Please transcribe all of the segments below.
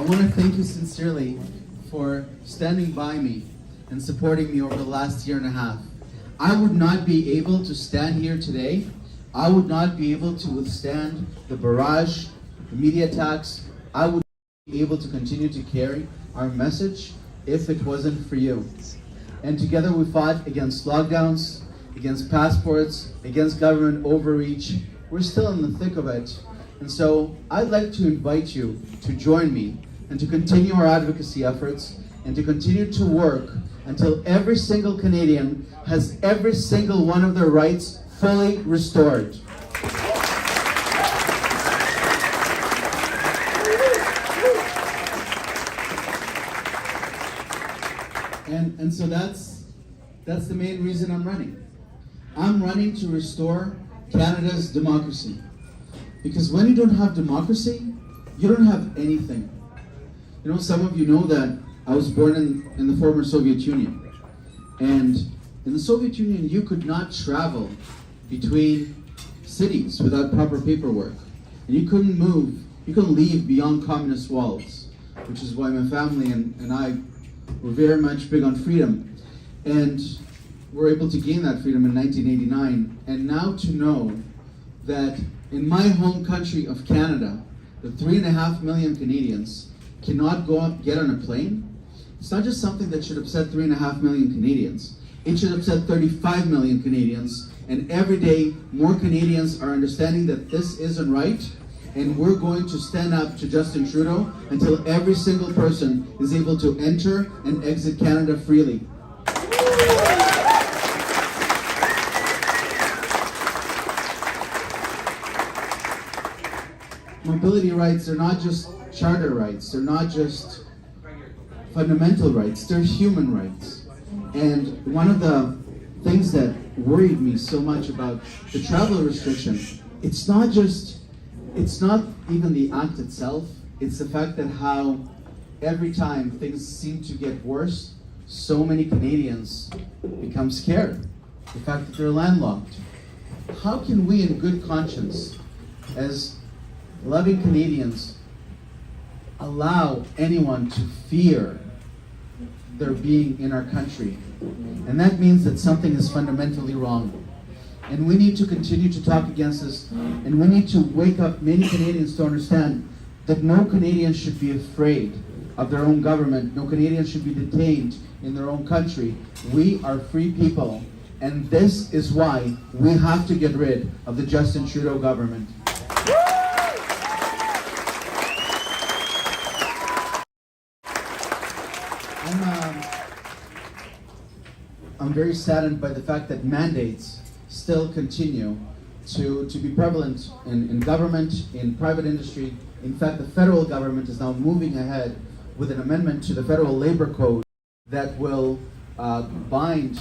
want to thank you sincerely for standing by me and supporting me over the last year and a half. I would not be able to stand here today. I would not be able to withstand the barrage, the media attacks. I would not be able to continue to carry our message if it wasn't for you. And together we fought against lockdowns, against passports, against government overreach. We're still in the thick of it. And so I'd like to invite you to join me and to continue our advocacy efforts and to continue to work until every single Canadian has every single one of their rights fully restored. And so that's the main reason I'm running. I'm running to restore Canada's democracy. Because when you don't have democracy, you don't have anything. You know, some of you know that I was born in the former Soviet Union. And in the Soviet Union, you could not travel between cities without proper paperwork. And you couldn't move, you couldn't leave beyond communist walls, which is why my family and I were very much big on freedom. And we're able to gain that freedom in 1989. And now to know that in my home country of Canada, the 3.5 million Canadians cannot go up, get on a plane. It's not just something that should upset 3.5 million Canadians. It should upset 35 million Canadians. And every day, more Canadians are understanding that this isn't right. And we're going to stand up to Justin Trudeau until every single person is able to enter and exit Canada freely. Mobility rights are not just charter rights, they're not just fundamental rights, they're human rights. And one of the things that worried me so much about the travel restriction, it's not even the act itself, it's the fact that how every time things seem to get worse, so many Canadians become scared. The fact that they're landlocked. How can we in good conscience, as loving Canadians, allow anyone to fear their being in our country? And that means that something is fundamentally wrong. And we need to continue to talk against this, and we need to wake up many Canadians to understand that no Canadian should be afraid of their own government. No Canadian should be detained in their own country. We are free people, and this is why we have to get rid of the Justin Trudeau government. I'm very saddened by the fact that mandates still continue to be prevalent in government, in private industry. In fact, the federal government is now moving ahead with an amendment to the Federal Labor Code that will regulate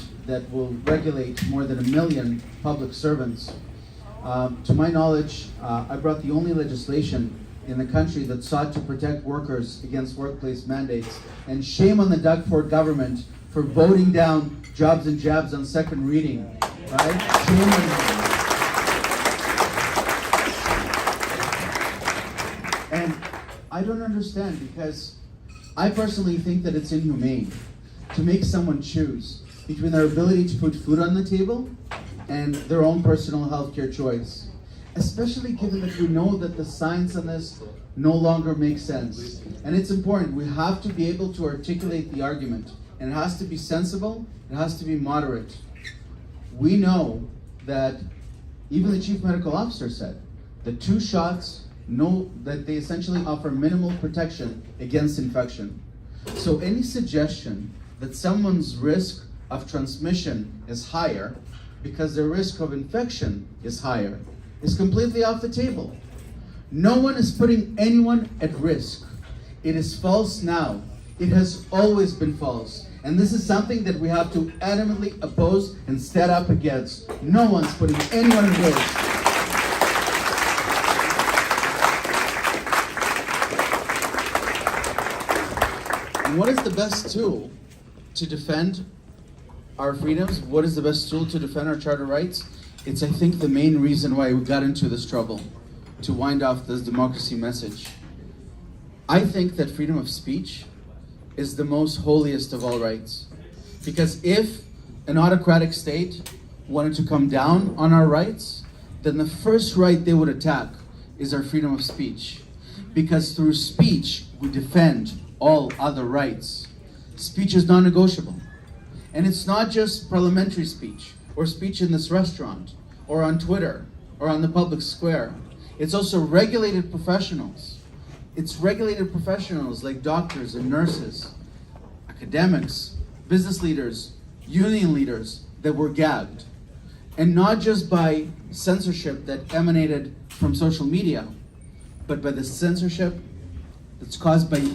more than 1 million public servants. To my knowledge, I brought the only legislation in the country that sought to protect workers against workplace mandates. And shame on the Doug Ford government for voting down jobs and jabs on second reading, right? Shame on them. And I don't understand, because I personally think that it's inhumane to make someone choose between their ability to put food on the table and their own personal healthcare choice. Especially given that we know that the science on this no longer makes sense. And it's important, we have to be able to articulate the argument. And it has to be sensible, it has to be moderate. We know that even the chief medical officer said that 2 shots that they essentially offer minimal protection against infection. So any suggestion that someone's risk of transmission is higher because their risk of infection is higher is completely off the table. No one is putting anyone at risk. It is false now. It has always been false. And this is something that we have to adamantly oppose and stand up against. No one's putting anyone at risk. And what is the best tool to defend our freedoms? What is the best tool to defend our charter rights? It's, I think, the main reason why we got into this trouble, to wind off this democracy message. I think that freedom of speech is the most holiest of all rights. Because if an autocratic state wanted to come down on our rights, then the first right they would attack is our freedom of speech. Because through speech, we defend all other rights. Speech is non-negotiable. And it's not just parliamentary speech, or speech in this restaurant, or on Twitter, or on the public square. It's also regulated professionals. It's regulated professionals like doctors and nurses, academics, business leaders, union leaders that were gagged. And not just by censorship that emanated from social media, but by the censorship that's caused by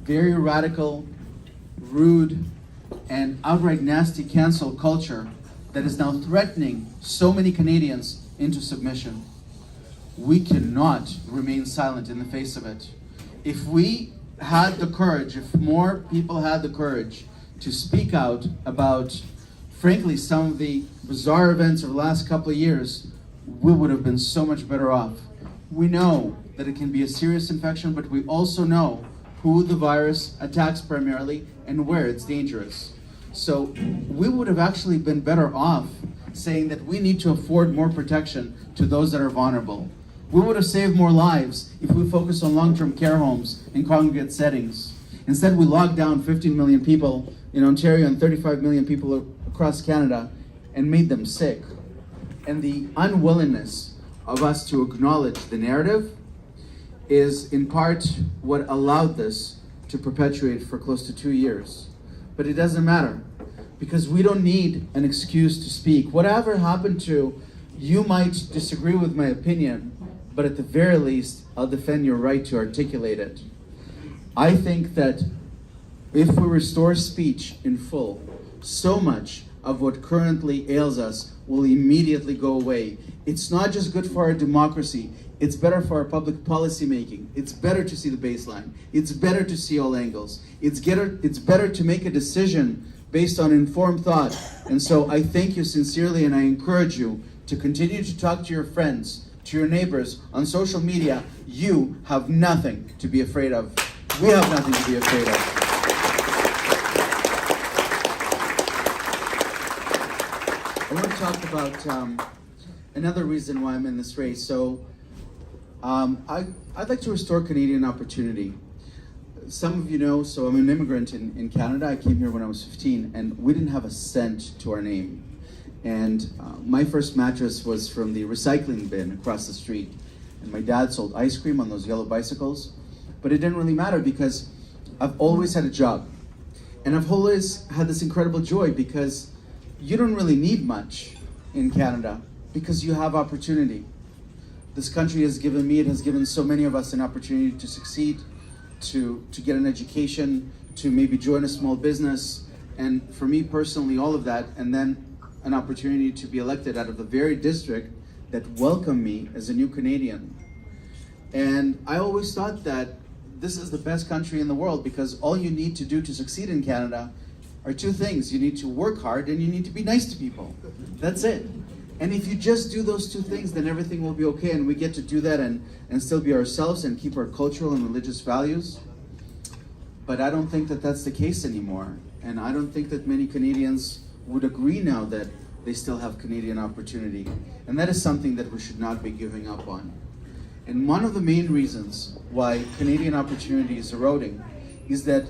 very radical, rude, and outright nasty cancel culture that is now threatening so many Canadians into submission. We cannot remain silent in the face of it. If we had the courage, if more people had the courage to speak out about, frankly, some of the bizarre events of the last couple of years, we would have been so much better off. We know that it can be a serious infection, but we also know who the virus attacks primarily and where it's dangerous. So we would have actually been better off saying that we need to afford more protection to those that are vulnerable. We would have saved more lives if we focused on long-term care homes in congregate settings. Instead, we locked down 15 million people in Ontario and 35 million people across Canada and made them sick. And the unwillingness of us to acknowledge the narrative is in part what allowed this to perpetuate for close to 2 years. But it doesn't matter, because we don't need an excuse to speak. Whatever happened to, you might disagree with my opinion, but at the very least, I'll defend your right to articulate it. I think that if we restore speech in full, so much of what currently ails us will immediately go away. It's not just good for our democracy, it's better for our public policy making. It's better to see the baseline. It's better to see all angles. It's better to make a decision based on informed thought. And so I thank you sincerely, and I encourage you to continue to talk to your friends, to your neighbors on social media. You have nothing to be afraid of. We have nothing to be afraid of. I want to talk about another reason why I'm in this race. So I'd like to restore Canadian opportunity. Some of you know, so I'm an immigrant in Canada. I came here when I was 15, and we didn't have a cent to our name. And my first mattress was from the recycling bin across the street. And my dad sold ice cream on those yellow bicycles. But it didn't really matter because I've always had a job. And I've always had this incredible joy because you don't really need much in Canada because you have opportunity. This country has given me, it has given so many of us an opportunity to succeed, to get an education, to maybe join a small business, and for me personally, all of that, and then an opportunity to be elected out of the very district that welcomed me as a new Canadian. And I always thought that this is the best country in the world because all you need to do to succeed in Canada are two things. You need to work hard and you need to be nice to people. That's it. And if you just do those two things, then everything will be okay, and we get to do that and still be ourselves and keep our cultural and religious values. But I don't think that that's the case anymore. And I don't think that many Canadians would agree now that they still have Canadian opportunity. And that is something that we should not be giving up on. And one of the main reasons why Canadian opportunity is eroding is that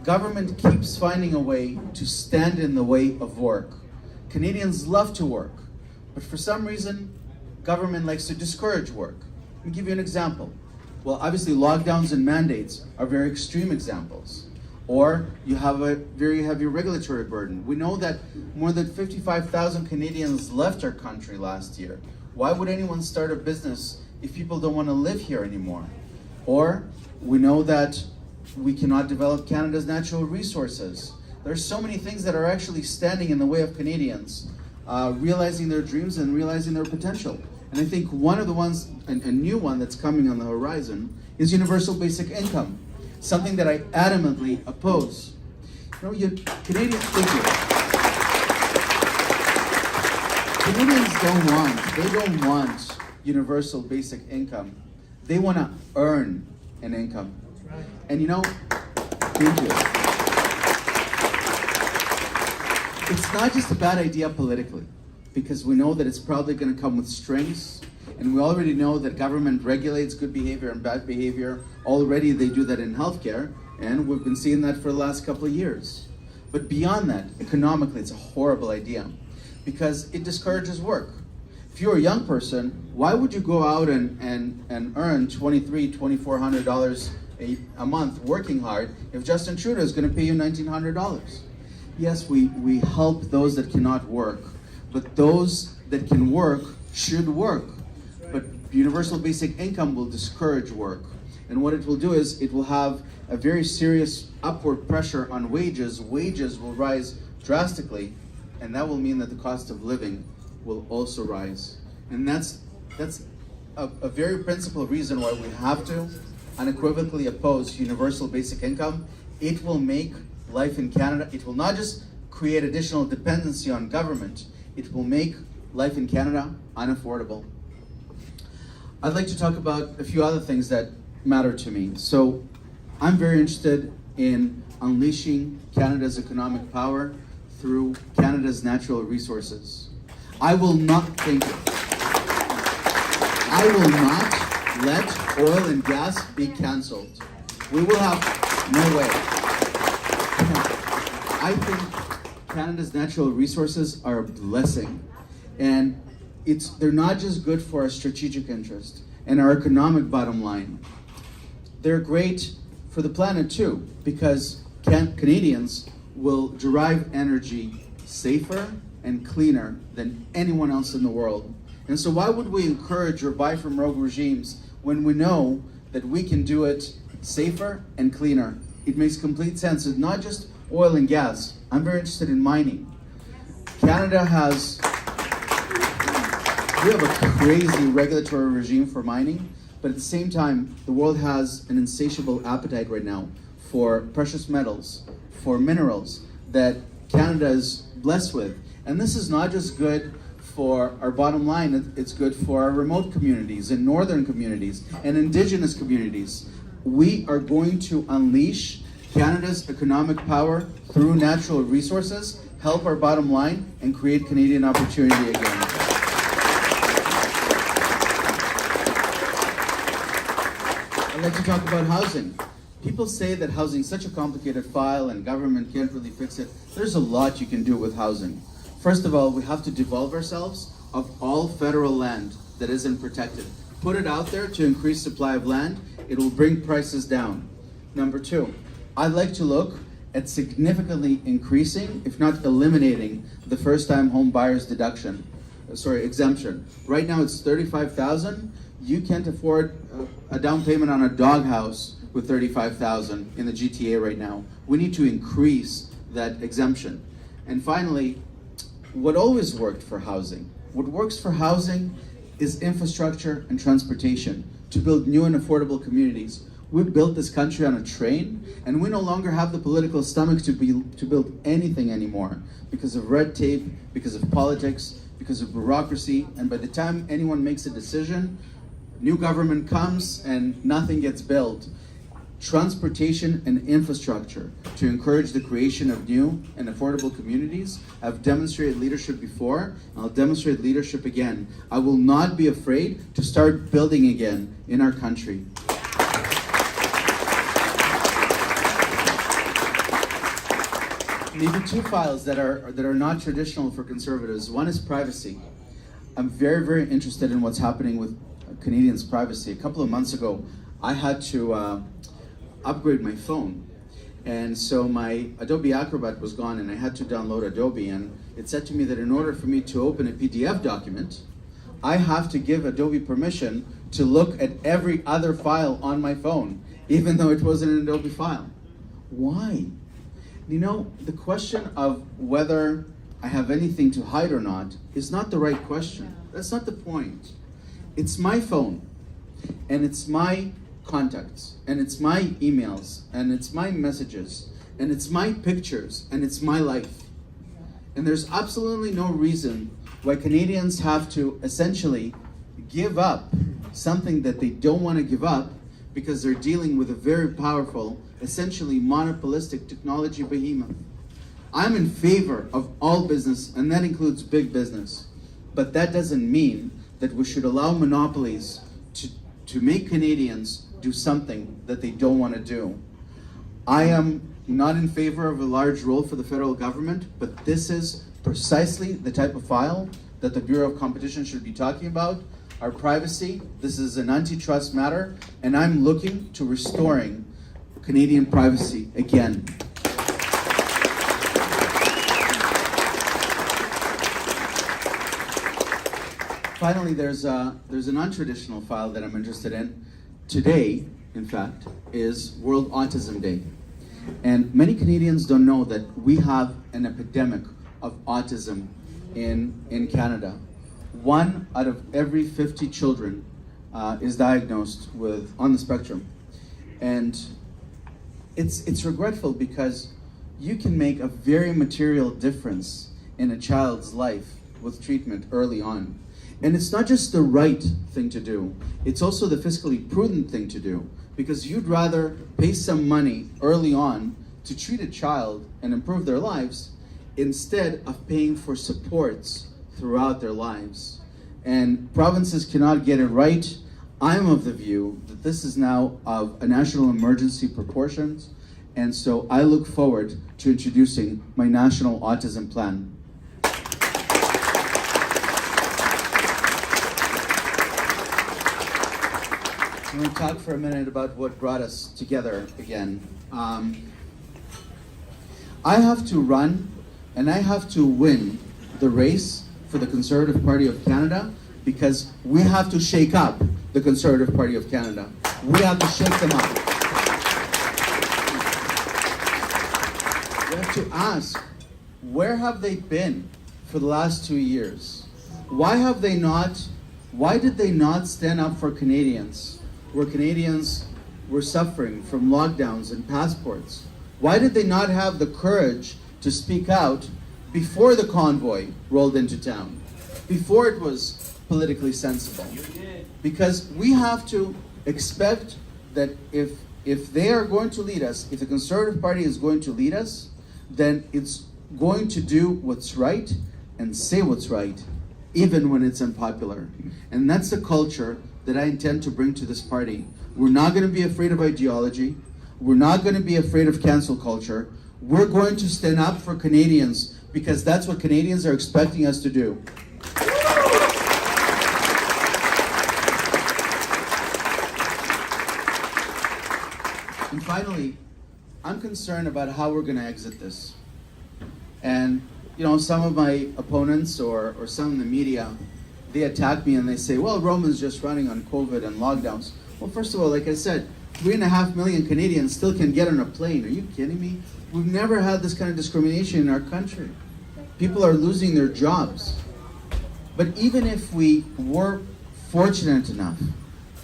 government keeps finding a way to stand in the way of work. Canadians love to work. But for some reason, government likes to discourage work. Let me give you an example. Well, obviously lockdowns and mandates are very extreme examples. Or you have a very heavy regulatory burden. We know that more than 55,000 Canadians left our country last year. Why would anyone start a business if people don't want to live here anymore? Or we know that we cannot develop Canada's natural resources. There are so many things that are actually standing in the way of Canadians realizing their dreams and realizing their potential. And I think one of the ones, a new one that's coming on the horizon, is universal basic income, something that I adamantly oppose. You know, Canadians, thank you. Canadians they don't want universal basic income. They want to earn an income. And thank you. It's not just a bad idea politically, because we know that it's probably going to come with strings, and we already know that government regulates good behavior and bad behavior. Already they do that in healthcare, and we've been seeing that for the last couple of years. But beyond that, economically, it's a horrible idea, because it discourages work. If you're a young person, why would you go out and earn $2,300, $2,400 a month working hard if Justin Trudeau is going to pay you $1,900? Yes, we help those that cannot work, but those that can work should work. But universal basic income will discourage work. And what it will do is it will have a very serious upward pressure on wages. Wages will rise drastically, and that will mean that the cost of living will also rise. And that's a very principal reason why we have to unequivocally oppose universal basic income. It will make life in Canada, it will not just create additional dependency on government, it will make life in Canada unaffordable. I'd like to talk about a few other things that matter to me. So I'm very interested in unleashing Canada's economic power through Canada's natural resources. I will not let oil and gas be cancelled. We will have no way. I think Canada's natural resources are a blessing, and they're not just good for our strategic interest and our economic bottom line. They're great for the planet too, because Canadians will derive energy safer and cleaner than anyone else in the world. And so why would we encourage or buy from rogue regimes when we know that we can do it safer and cleaner? It makes complete sense. It's not just oil and gas. I'm very interested in mining. Canada we have a crazy regulatory regime for mining, but at the same time, the world has an insatiable appetite right now for precious metals, for minerals that Canada is blessed with. And this is not just good for our bottom line, it's good for our remote communities and northern communities and indigenous communities. We are going to unleash Canada's economic power through natural resources, help our bottom line, and create Canadian opportunity again. I'd like to talk about housing. People say that housing is such a complicated file and government can't really fix it. There's a lot you can do with housing. First of all, we have to devolve ourselves of all federal land that isn't protected. Put it out there to increase supply of land. It will bring prices down. Number two, I'd like to look at significantly increasing, if not eliminating, the first-time home buyers exemption. Right now it's $35,000. You can't afford a down payment on a doghouse with $35,000 in the GTA right now. We need to increase that exemption. And finally, what always worked for housing? What works for housing is infrastructure and transportation to build new and affordable communities. We built this country on a train, and we no longer have the political stomach to build anything anymore because of red tape, because of politics, because of bureaucracy, and by the time anyone makes a decision, new government comes and nothing gets built. Transportation and infrastructure to encourage the creation of new and affordable communities. I've demonstrated leadership before, and I'll demonstrate leadership again. I will not be afraid to start building again in our country. Maybe two files that are not traditional for conservatives. One is privacy. I'm very, very interested in what's happening with Canadians' privacy. A couple of months ago, I had to upgrade my phone, and so my Adobe Acrobat was gone and I had to download Adobe, and it said to me that in order for me to open a PDF document, I have to give Adobe permission to look at every other file on my phone, even though it wasn't an Adobe file. Why? You know, the question of whether I have anything to hide or not is not the right question. That's not the point. It's my phone, and it's my contacts, and it's my emails, and it's my messages, and it's my pictures, and it's my life. And there's absolutely no reason why Canadians have to essentially give up something that they don't want to give up because they're dealing with a very powerful, essentially monopolistic technology behemoth. I'm in favor of all business, and that includes big business. But that doesn't mean that we should allow monopolies to make Canadians do something that they don't want to do. I am not in favor of a large role for the federal government, but this is precisely the type of file that the Bureau of Competition should be talking about. Our privacy, this is an antitrust matter, and I'm looking to restoring Canadian privacy again. Finally, there's an untraditional file that I'm interested in. Today, in fact, is World Autism Day. And many Canadians don't know that we have an epidemic of autism in Canada. 1 out of every 50 children is diagnosed on the spectrum. And it's regretful because you can make a very material difference in a child's life with treatment early on. And it's not just the right thing to do, it's also the fiscally prudent thing to do, because you'd rather pay some money early on to treat a child and improve their lives instead of paying for supports throughout their lives. And provinces cannot get it right. I'm of the view that this is now of a national emergency proportions, and so I look forward to introducing my national autism plan. I'm going to talk for a minute about what brought us together again. I have to run and I have to win the race for the Conservative Party of Canada because we have to shake up the Conservative Party of Canada. We have to shake them up. We have to ask, where have they been for the last 2 years? Why did they not stand up for Canadians? Where Canadians were suffering from lockdowns and passports? Why did they not have the courage to speak out before the convoy rolled into town, before it was politically sensible? Because we have to expect that if they are going to lead us, if the Conservative Party is going to lead us, then it's going to do what's right and say what's right, even when it's unpopular. And that's the culture that I intend to bring to this party. We're not going to be afraid of ideology. We're not going to be afraid of cancel culture. We're going to stand up for Canadians because that's what Canadians are expecting us to do. And finally, I'm concerned about how we're going to exit this. And some of my opponents or some in the media, they attack me and they say, well, Roman's just running on COVID and lockdowns. Well, first of all, like I said, 3.5 million Canadians still can get on a plane. Are you kidding me? We've never had this kind of discrimination in our country. People are losing their jobs. But even if we were fortunate enough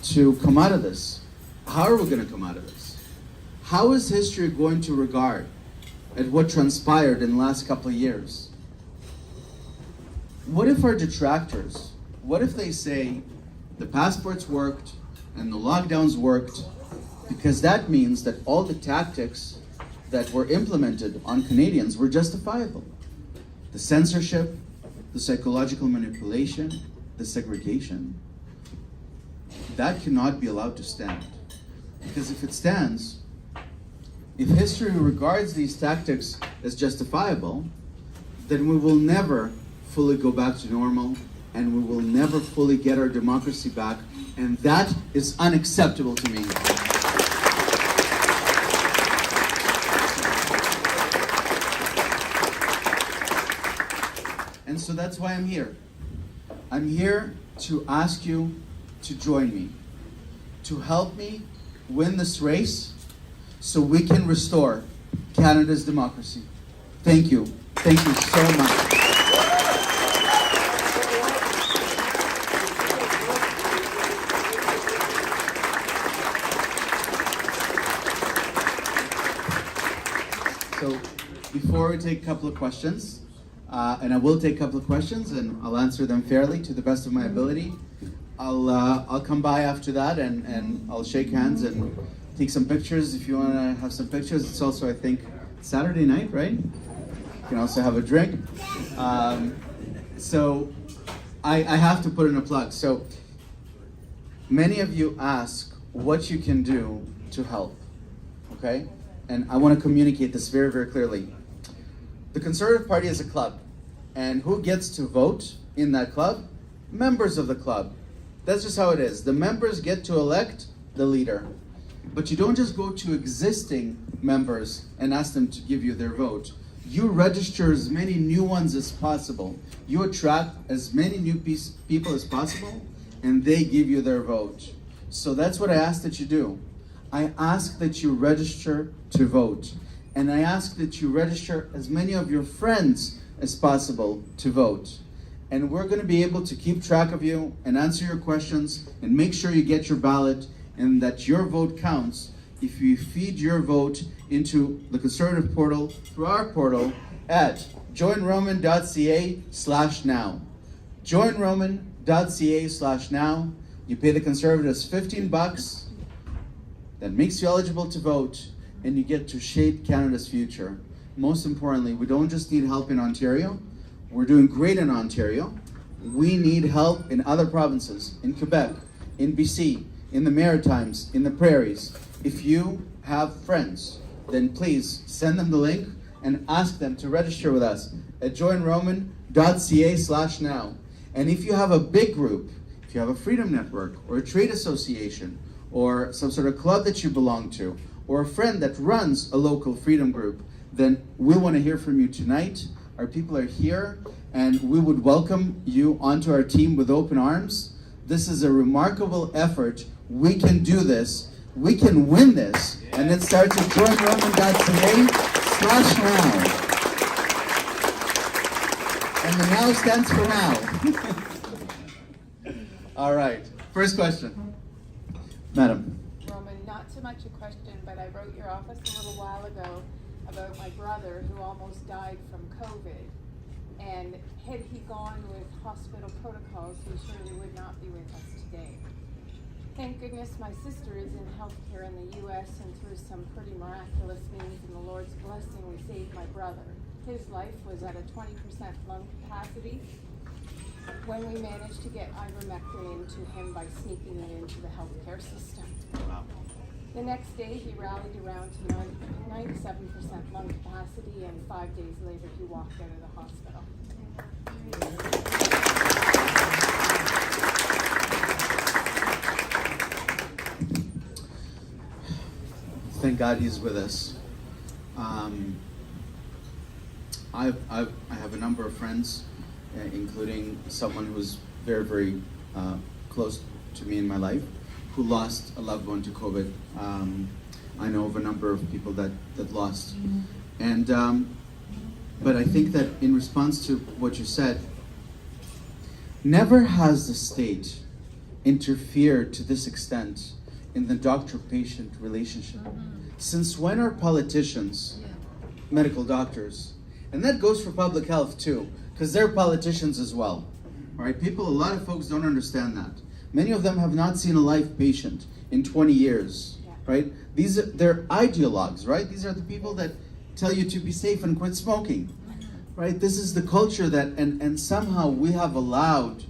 to come out of this, how are we going to come out of this? How is history going to regard at what transpired in the last couple of years? What if our detractors, what if they say the passports worked and the lockdowns worked because that means that all the tactics that were implemented on Canadians were justifiable? The censorship, the psychological manipulation, the segregation, that cannot be allowed to stand. Because if it stands, if history regards these tactics as justifiable, then we will never fully go back to normal, and we will never fully get our democracy back, and that is unacceptable to me. And so that's why I'm here. I'm here to ask you to join me, to help me win this race so we can restore Canada's democracy. Thank you. Thank you so much. So before we take a couple of questions, and I will take a couple of questions and I'll answer them fairly to the best of my ability, I'll come by after that and I'll shake hands and take some pictures if you want to have some pictures. It's also, I think, Saturday night, right? You can also have a drink. So I have to put in a plug. So many of you ask what you can do to help, okay? And I want to communicate this very, very clearly. The Conservative Party is a club, and who gets to vote in that club? Members of the club. That's just how it is. The members get to elect the leader. But you don't just go to existing members and ask them to give you their vote. You register as many new ones as possible. You attract as many new people as possible, and they give you their vote. So that's what I ask that you do. I ask that you register to vote. And I ask that you register as many of your friends as possible to vote. And we're going to be able to keep track of you and answer your questions and make sure you get your ballot and that your vote counts if you feed your vote into the Conservative portal through our portal at joinroman.ca/now. joinroman.ca/now. You pay the Conservatives $15. That makes you eligible to vote, and you get to shape Canada's future. Most importantly, we don't just need help in Ontario. We're doing great in Ontario. We need help in other provinces, in Quebec, in BC, in the Maritimes, in the Prairies. If you have friends, then please send them the link and ask them to register with us at joinroman.ca/now. And if you have a big group, if you have a Freedom Network or a trade association or some sort of club that you belong to, or a friend that runs a local freedom group, then we want to hear from you tonight. Our people are here, and we would welcome you onto our team with open arms. This is a remarkable effort. We can do this. We can win this. And it starts at joinroman.ca/now. And the now stands for now. All right. First question. Madam. Roman, not so much a question, but I wrote your office a little while ago about my brother who almost died from COVID. And had he gone with hospital protocols, he surely would not be with us today. Thank goodness my sister is in healthcare in the US, and through some pretty miraculous means and the Lord's blessing, we saved my brother. His life was at a 20% lung capacity when we managed to get ivermectin into him by sneaking it into the healthcare system. Wow. The next day, he rallied around to 97% lung capacity, and 5 days later, he walked out of the hospital. Thank God he's with us. I have a number of friends, including someone who's very, very close to me in my life, who lost a loved one to COVID. I know of a number of people that lost. And but I think that in response to what you said, never has the state interfered to this extent in the doctor-patient relationship. Since when are politicians medical doctors? And that goes for public health too, because they're politicians as well. All right, a lot of folks don't understand that. Many of them have not seen a live patient in 20 years, right? They're ideologues, right? These are the people that tell you to be safe and quit smoking, right? This is the culture that, and somehow we have allowed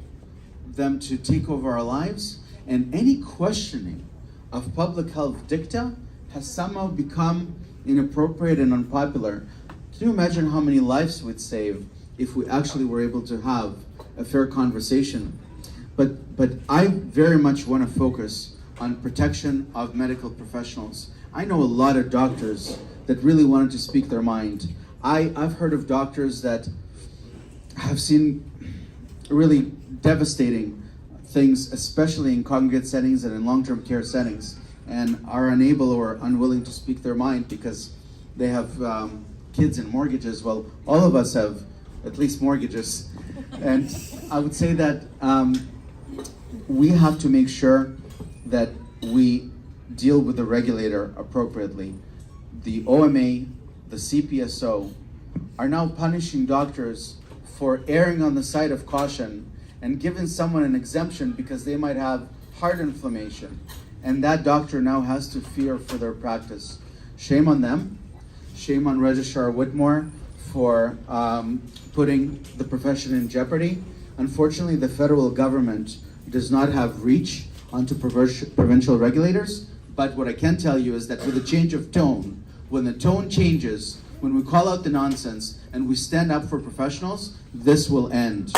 them to take over our lives, and any questioning of public health dicta has somehow become inappropriate and unpopular. Can you imagine how many lives we'd save if we actually were able to have a fair conversation? But I very much want to focus on protection of medical professionals. I know a lot of doctors that really wanted to speak their mind. I've heard of doctors that have seen really devastating things, especially in congregate settings and in long-term care settings, and are unable or unwilling to speak their mind because they have kids and mortgages. Well, all of us have at least mortgages. And I would say that we have to make sure that we deal with the regulator appropriately. The OMA, the CPSO, are now punishing doctors for erring on the side of caution and given someone an exemption because they might have heart inflammation, and that doctor now has to fear for their practice. Shame on them. Shame on Registrar Whitmore for putting the profession in jeopardy. Unfortunately, the federal government does not have reach onto provincial regulators, but what I can tell you is that with a change of tone, when the tone changes, when we call out the nonsense and we stand up for professionals, this will end.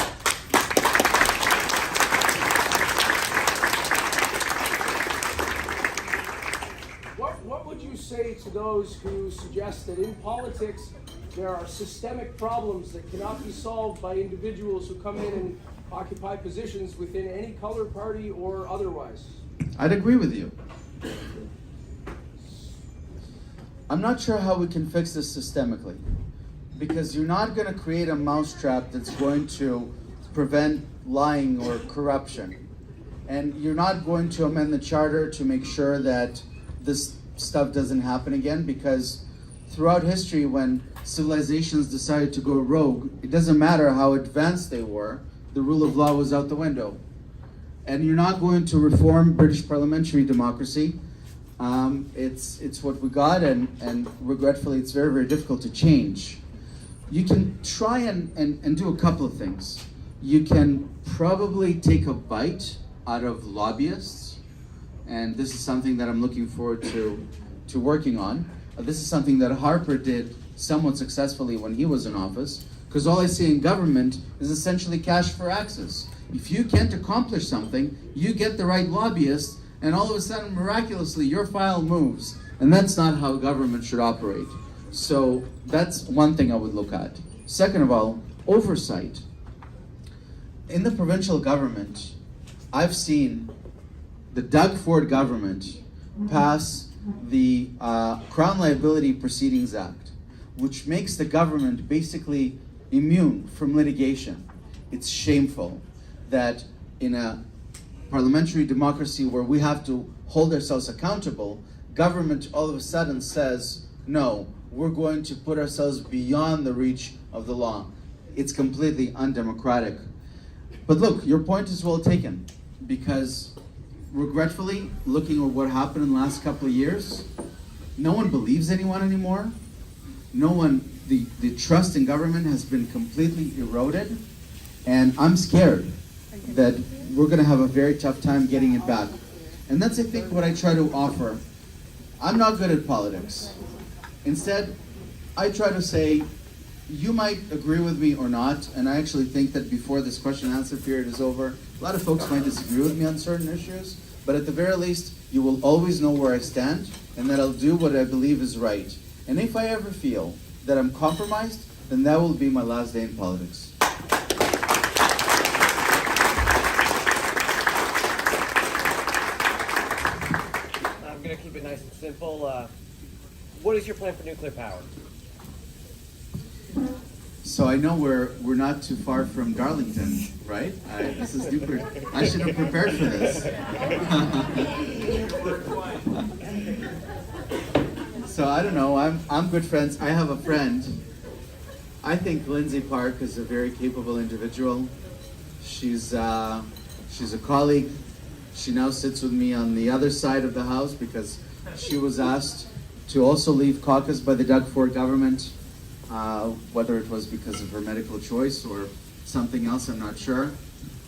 What would you say to those who suggest that in politics there are systemic problems that cannot be solved by individuals who come in and occupy positions within any color, party, or otherwise? I'd agree with you. I'm not sure how we can fix this systemically, because you're not going to create a mousetrap that's going to prevent lying or corruption. And you're not going to amend the charter to make sure that this stuff doesn't happen again, because throughout history, when civilizations decided to go rogue, it doesn't matter how advanced they were, the rule of law was out the window. And you're not going to reform British parliamentary democracy. It's what we got, and regretfully, it's very, very difficult to change. You can try and do a couple of things. You can probably take a bite out of lobbyists, and this is something that I'm looking forward to working on. This is something that Harper did somewhat successfully when he was in office, because all I see in government is essentially cash for access. If you can't accomplish something, you get the right lobbyist, and all of a sudden, miraculously, your file moves. And that's not how government should operate. So that's one thing I would look at. Second of all, oversight. In the provincial government, I've seen the Doug Ford government pass the Crown Liability Proceedings Act, which makes the government basically immune from litigation. It's shameful that in a parliamentary democracy where we have to hold ourselves accountable, government all of a sudden says, no, we're going to put ourselves beyond the reach of the law. It's completely undemocratic. But look, your point is well taken, because regretfully, looking at what happened in the last couple of years, no one believes anyone anymore. The trust in government has been completely eroded, and I'm scared that we're going to have a very tough time getting it back. And that's, I think, what I try to offer. I'm not good at politics. Instead, I try to say, you might agree with me or not, and I actually think that before this question and answer period is over, a lot of folks might disagree with me on certain issues, but at the very least, you will always know where I stand, and that I'll do what I believe is right. And if I ever feel that I'm compromised, then that will be my last day in politics. I'm going to keep it nice and simple. What is your plan for nuclear power? So I know we're not too far from Darlington, right? This is nuclear. I should have prepared for this. So I don't know. I'm good friends. I have a friend. I think Lindsay Park is a very capable individual. She's a colleague. She now sits with me on the other side of the house because she was asked to also leave caucus by the Doug Ford government. Whether it was because of her medical choice or something else, I'm not sure.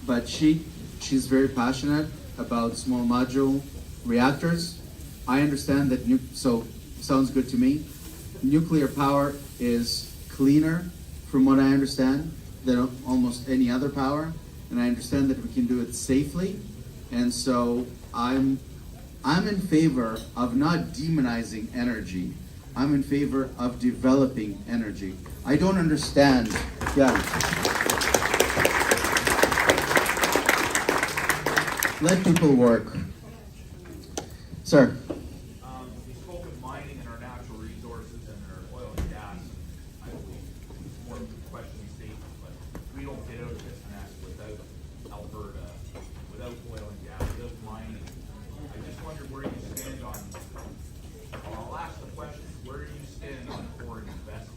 But she's very passionate about small module reactors. I understand that, so sounds good to me. Nuclear power is cleaner, from what I understand, than almost any other power. And I understand that we can do it safely. And so I'm in favor of not demonizing energy. I'm in favor of developing energy. I don't understand. Yeah. Let people work. Sir. You spoke of mining and our natural resources and our oil and gas. I believe it's more of a questioning statement, but we don't get out of this mess without Alberta, without oil and gas, without mining. I just wonder where you stand on. I'll ask the question: where do you stand on foreign investment?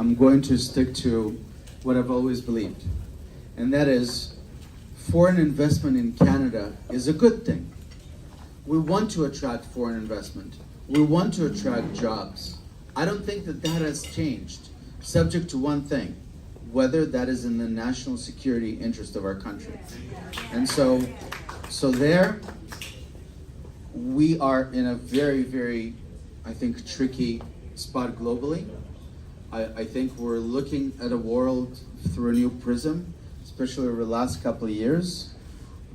I'm going to stick to what I've always believed. And that is, foreign investment in Canada is a good thing. We want to attract foreign investment. We want to attract jobs. I don't think that that has changed, subject to one thing, whether that is in the national security interest of our country. And so there, we are in a very, very, I think, tricky spot globally. I think we're looking at a world through a new prism, especially over the last couple of years.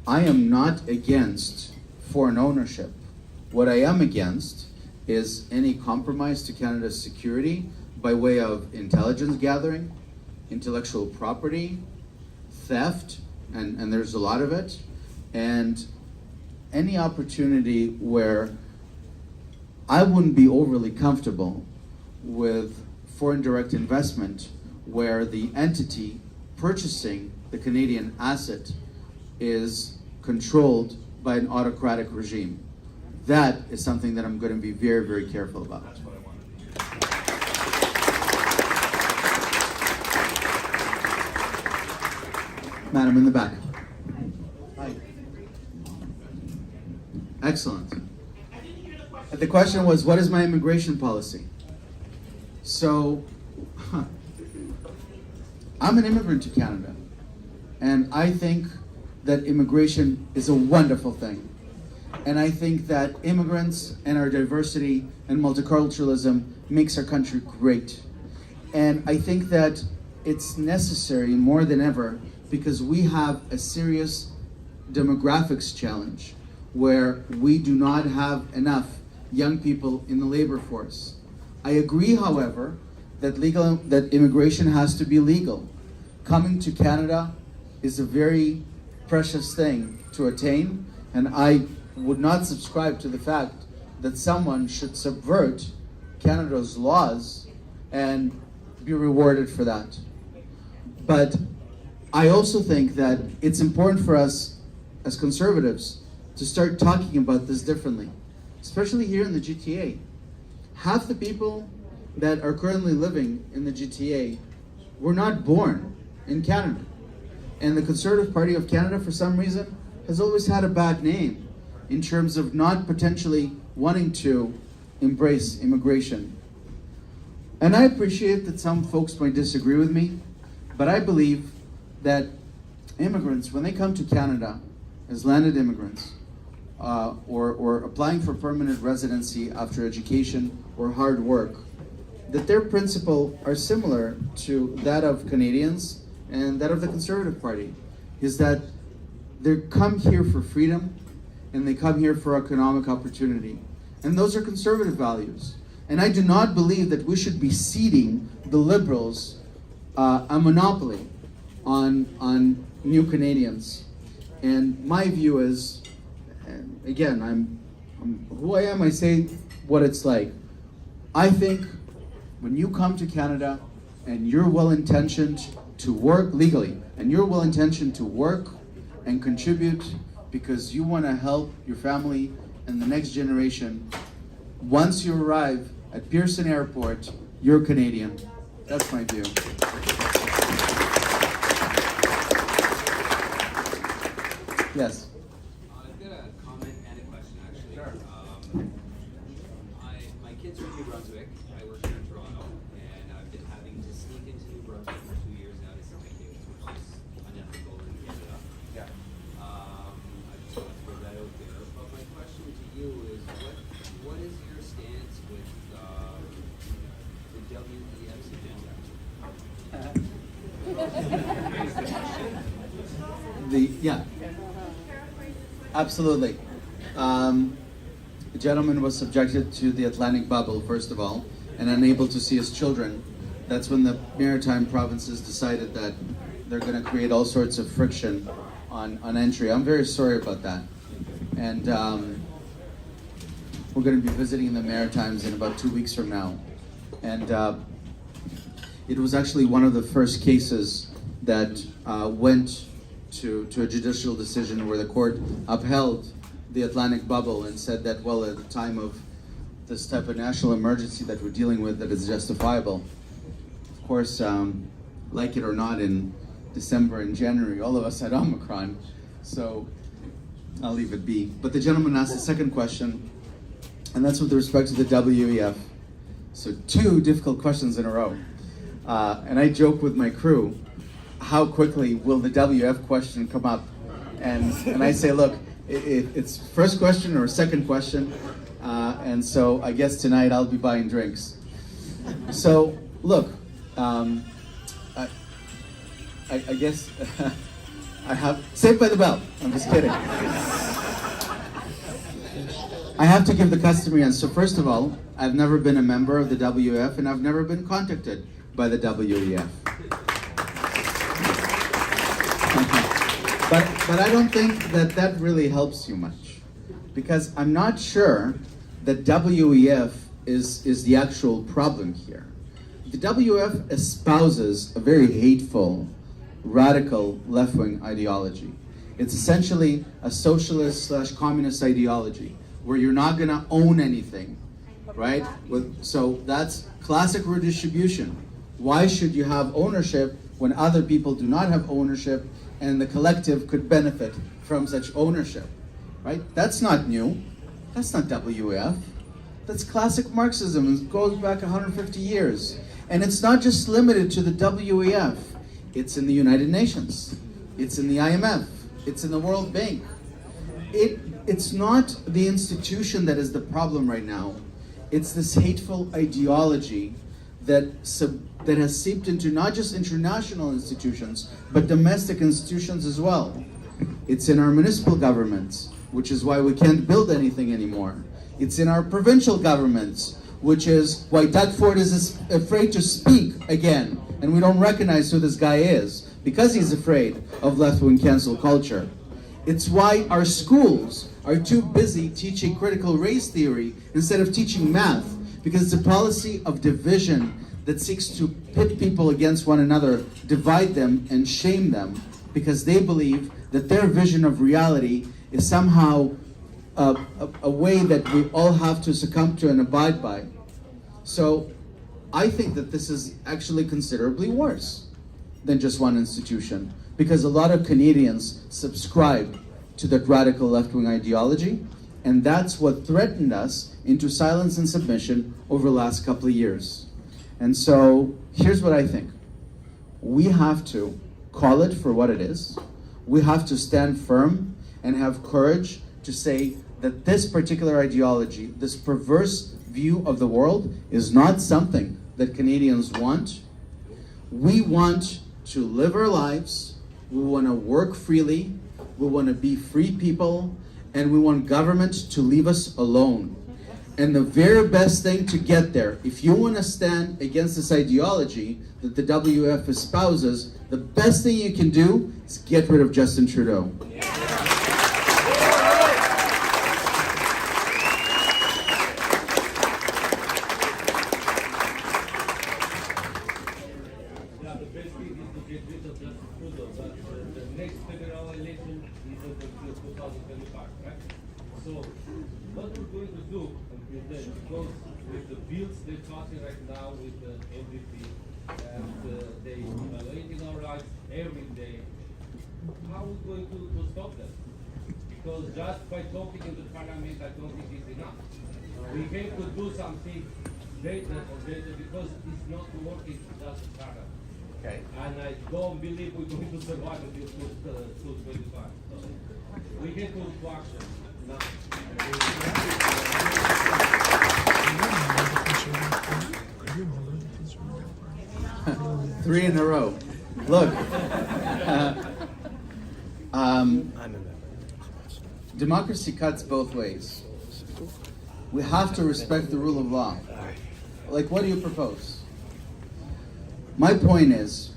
I am not against foreign ownership. What I am against is any compromise to Canada's security by way of intelligence gathering, intellectual property, theft, and there's a lot of it, and any opportunity where I wouldn't be overly comfortable with foreign direct investment where the entity purchasing the Canadian asset is controlled by an autocratic regime. That is something that I'm going to be very, very careful about. That's what I wanted to hear. Madam in the back. Hi. Excellent. The question was, what is my immigration policy? So, I'm an immigrant to Canada, and I think that immigration is a wonderful thing. And I think that immigrants and our diversity and multiculturalism makes our country great. And I think that it's necessary more than ever because we have a serious demographics challenge where we do not have enough young people in the labor force. I agree, however, that immigration has to be legal. Coming to Canada is a very precious thing to attain, and I would not subscribe to the fact that someone should subvert Canada's laws and be rewarded for that. But I also think that it's important for us as conservatives to start talking about this differently, especially here in the GTA. Half the people that are currently living in the GTA were not born in Canada. And the Conservative Party of Canada, for some reason, has always had a bad name in terms of not potentially wanting to embrace immigration. And I appreciate that some folks might disagree with me, but I believe that immigrants, when they come to Canada as landed immigrants, or applying for permanent residency after education or hard work, that their principles are similar to that of Canadians and that of the Conservative Party, is that they come here for freedom and they come here for economic opportunity. And those are conservative values. And I do not believe that we should be ceding the Liberals a monopoly on new Canadians. And my view is, and again, I'm who I am, I say what it's like. I think when you come to Canada and you're well-intentioned to work legally, and you're well-intentioned to work and contribute because you want to help your family and the next generation, once you arrive at Pearson Airport, you're Canadian. That's my view. Yes. I've got a comment and a question, actually. Sure. My kids are in New Brunswick. I work here in Toronto, and I've been having to sneak into New Brunswick for 2 years now to see my kids, which is unethical in Canada. Yeah. I just want to throw that out there. But my question to you is, what is your stance with the WEF's agenda? Yeah, absolutely. The gentleman was subjected to the Atlantic bubble, first of all, and unable to see his children. That's when the maritime provinces decided that they're going to create all sorts of friction on entry. I'm very sorry about that. And we're going to be visiting the Maritimes in about 2 weeks from now. And it was actually one of the first cases that went to a judicial decision where the court upheld the Atlantic bubble and said that, well, at the time of this type of national emergency that we're dealing with, that it's justifiable. Of course, like it or not, in December and January, all of us had Omicron, so I'll leave it be. But the gentleman asked the second question, and that's with respect to the WEF. So 2 difficult questions in a row. And I joke with my crew, how quickly will the WF question come up? And I say, look, it's first question or second question, and so I guess tonight I'll be buying drinks. So look, I guess I have Saved by the Bell. I'm just kidding. I have to give the customary answer. So first of all, I've never been a member of the WF, and I've never been contacted by the WEF. But I don't think that really helps you much, because I'm not sure that WEF is the actual problem here. The WF espouses a very hateful, radical left-wing ideology. It's essentially a socialist/communist ideology where you're not going to own anything, right? So that's classic redistribution. Why should you have ownership when other people do not have ownership and the collective could benefit from such ownership, right? That's not new. That's not WEF. That's classic Marxism. It goes back 150 years. And it's not just limited to the WEF. It's in the United Nations. It's in the IMF. It's in the World Bank. It's not the institution that is the problem right now. It's this hateful ideology that has seeped into not just international institutions, but domestic institutions as well. It's in our municipal governments, which is why we can't build anything anymore. It's in our provincial governments, which is why Doug Ford is afraid to speak again, and we don't recognize who this guy is, because he's afraid of left-wing cancel culture. It's why our schools are too busy teaching critical race theory instead of teaching math, because it's a policy of division that seeks to pit people against one another, divide them, and shame them, because they believe that their vision of reality is somehow a way that we all have to succumb to and abide by. So I think that this is actually considerably worse than just one institution, because a lot of Canadians subscribe to that radical left-wing ideology, and that's what threatened us into silence and submission over the last couple of years. And so here's what I think. We have to call it for what it is. We have to stand firm and have courage to say that this particular ideology, this perverse view of the world, is not something that Canadians want. We want to live our lives. We want to work freely. We want to be free people. And we want government to leave us alone. And the very best thing to get there, if you want to stand against this ideology that the WF espouses, the best thing you can do is get rid of Justin Trudeau. So what we're going to do until then, because with the bills they're talking right now with the MVP, and they evaluating our rights every day, how are we going to stop them? Because just by talking in the parliament, I don't think it's enough. We have to do something greater for greater, because it's not working just in parliament. Okay. And I don't believe we're going to survive until 2025. So we have to action now. 3 in a row. Look, democracy cuts both ways. We have to respect the rule of law. Like, what do you propose? My point is,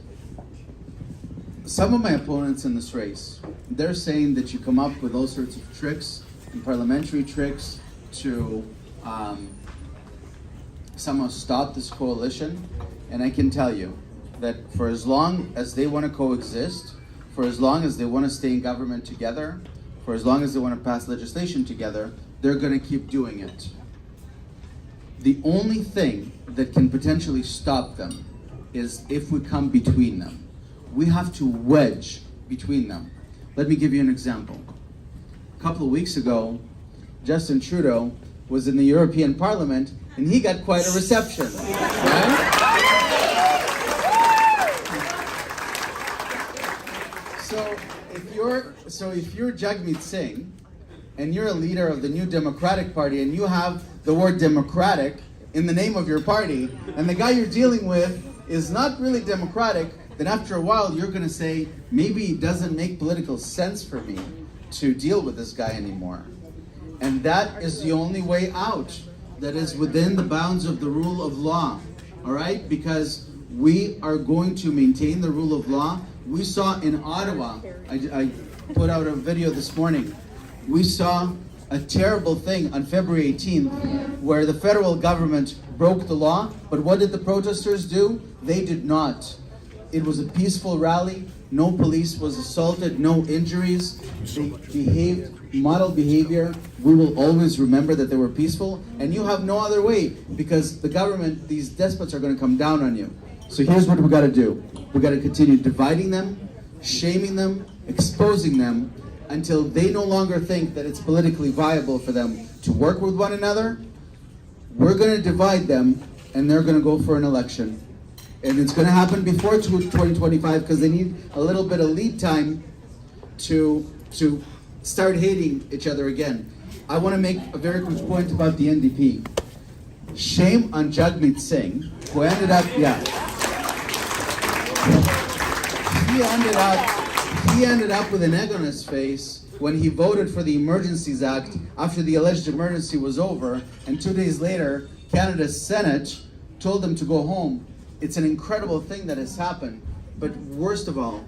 some of my opponents in this race, they're saying that you come up with all sorts of tricks, and parliamentary tricks, to somehow stop this coalition. And I can tell you that for as long as they want to coexist, for as long as they want to stay in government together, for as long as they want to pass legislation together, they're going to keep doing it. The only thing that can potentially stop them is if we come between them. We have to wedge between them. Let me give you an example. A couple of weeks ago, Justin Trudeau was in the European Parliament and he got quite a reception, right? So if you're Jagmeet Singh and you're a leader of the New Democratic Party and you have the word democratic in the name of your party and the guy you're dealing with is not really democratic, then after a while you're going to say, maybe it doesn't make political sense for me to deal with this guy anymore. And that is the only way out. That is within the bounds of the rule of law. All right? Because we are going to maintain the rule of law. We saw in Ottawa, I put out a video this morning, we saw a terrible thing on February 18th where the federal government broke the law, but what did the protesters do? They did not. It was a peaceful rally, no police was assaulted, no injuries, they behaved, model behavior. We will always remember that they were peaceful, and you have no other way because the government, these despots are going to come down on you. So here's what we got to do. We got to continue dividing them, shaming them, exposing them until they no longer think that it's politically viable for them to work with one another. We're going to divide them and they're going to go for an election. And it's going to happen before 2025 because they need a little bit of lead time to start hating each other again. I want to make a very quick point about the NDP. Shame on Jagmeet Singh, who ended up, he ended up with an egg on his face when he voted for the Emergencies Act after the alleged emergency was over, and 2 days later, Canada's Senate told him to go home. It's an incredible thing that has happened, but worst of all,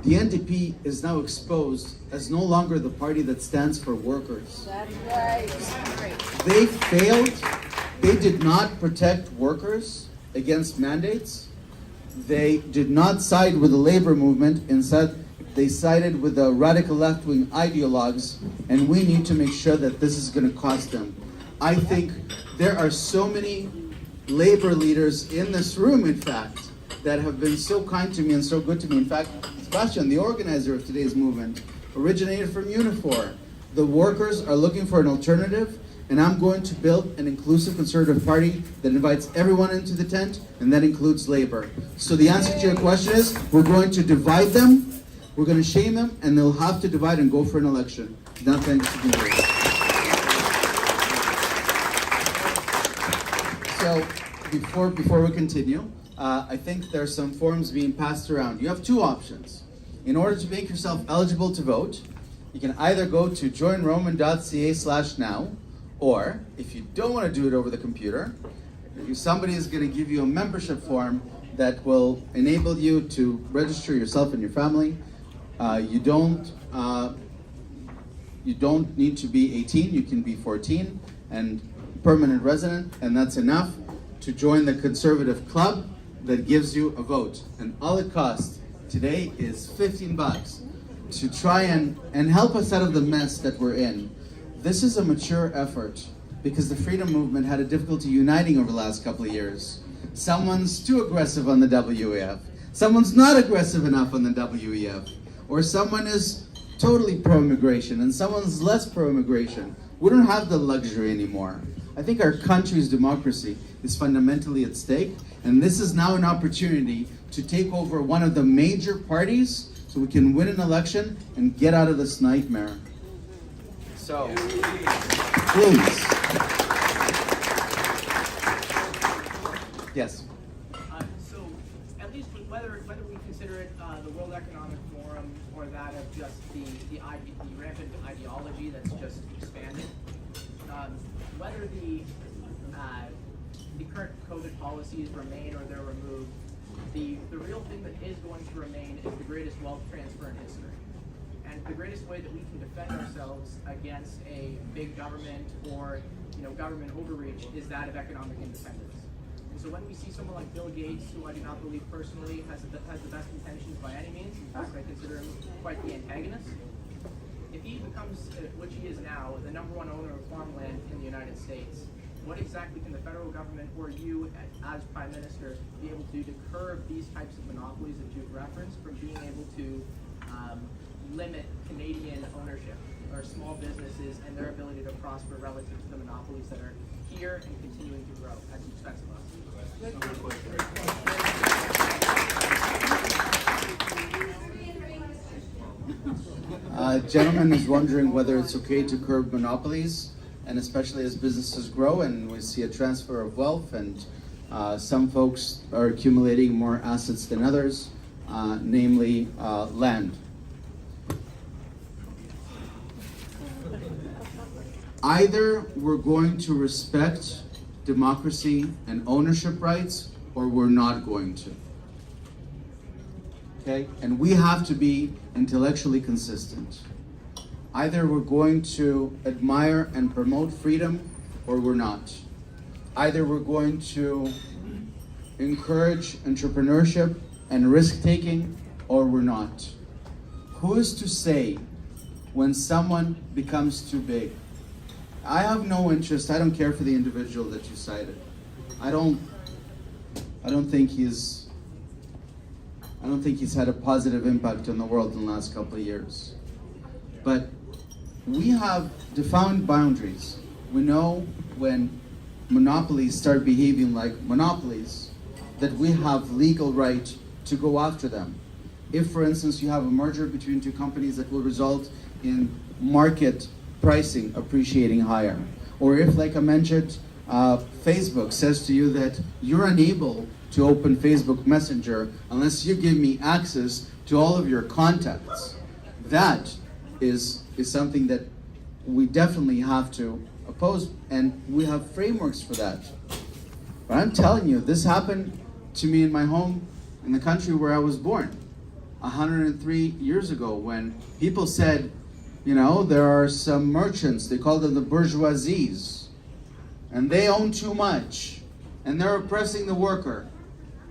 the NDP is now exposed as no longer the party that stands for workers. That's right. They failed. They did not protect workers against mandates. They did not side with the labor movement. Instead, they sided with the radical left-wing ideologues, and we need to make sure that this is going to cost them. I think there are so many labor leaders in this room, in fact, that have been so kind to me and so good to me. In fact, Sebastian, the organizer of today's movement, originated from Unifor. The workers are looking for an alternative, and I'm going to build an inclusive conservative party that invites everyone into the tent, and that includes labor. So the answer to your question is, we're going to divide them, we're going to shame them, and they'll have to divide and go for an election. Now, thanks for being here. So, before we continue, I think there's some forms being passed around. You have two options. In order to make yourself eligible to vote, you can either go to joinroman.ca/now, or if you don't want to do it over the computer, somebody is going to give you a membership form that will enable you to register yourself and your family. You don't need to be 18, you can be 14 and permanent resident, and that's enough to join the conservative club that gives you a vote. And all it costs today is $15 to try and help us out of the mess that we're in. This is a mature effort because the freedom movement had a difficulty uniting over the last couple of years. Someone's too aggressive on the WEF. Someone's not aggressive enough on the WEF. Or someone is totally pro-immigration and someone's less pro-immigration. We don't have the luxury anymore. I think our country's democracy is fundamentally at stake, and this is now an opportunity to take over one of the major parties so we can win an election and get out of this nightmare. So, please. Yes. So, at least whether we consider it the World Economic Forum or that of just the rampant ideology that's just expanded, whether the current COVID policies remain or they're removed, the real thing that is going to remain is the greatest wealth transfer in history. And the greatest way that we can defend ourselves against a big government or government overreach is that of economic independence. And so when we see someone like Bill Gates, who I do not believe personally has the best intentions by any means, in fact I consider him quite the antagonist, if he becomes, which he is now, the #1 owner of farmland in the United States, what exactly can the federal government or you as Prime Minister be able to do to curb these types of monopolies that you've referenced from being able to limit Canadian ownership or small businesses and their ability to prosper relative to the monopolies that are here and continuing to grow at the expense of us? Gentleman is wondering whether it's okay to curb monopolies, and especially as businesses grow and we see a transfer of wealth, and some folks are accumulating more assets than others, namely land. Either we're going to respect democracy and ownership rights, or we're not going to. Okay? And we have to be intellectually consistent. Either we're going to admire and promote freedom, or we're not. Either we're going to encourage entrepreneurship and risk-taking, or we're not. Who is to say when someone becomes too big? I have no interest. I don't care for the individual that you cited. I don't think he's had a positive impact on the world in the last couple of years. But we have defined boundaries. We know when monopolies start behaving like monopolies, that we have legal right to go after them. If, for instance, you have a merger between two companies that will result in market pricing appreciating higher, or if, like I mentioned, Facebook says to you that you're unable to open Facebook Messenger unless you give me access to all of your contacts, that is something that we definitely have to oppose, and we have frameworks for that. But I'm telling you, this happened to me in my home, in the country where I was born, 103 years ago, when people said, you know, there are some merchants, they call them the bourgeoisies, and they own too much, and they're oppressing the worker.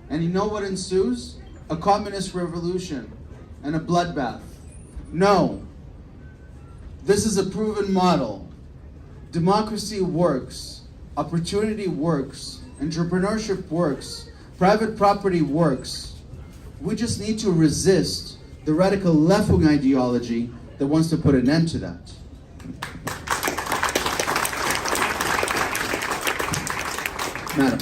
And you know what ensues? A communist revolution and a bloodbath. No. This is a proven model. Democracy works. Opportunity works. Entrepreneurship works. Private property works. We just need to resist the radical left-wing ideology that wants to put an end to that. Madam.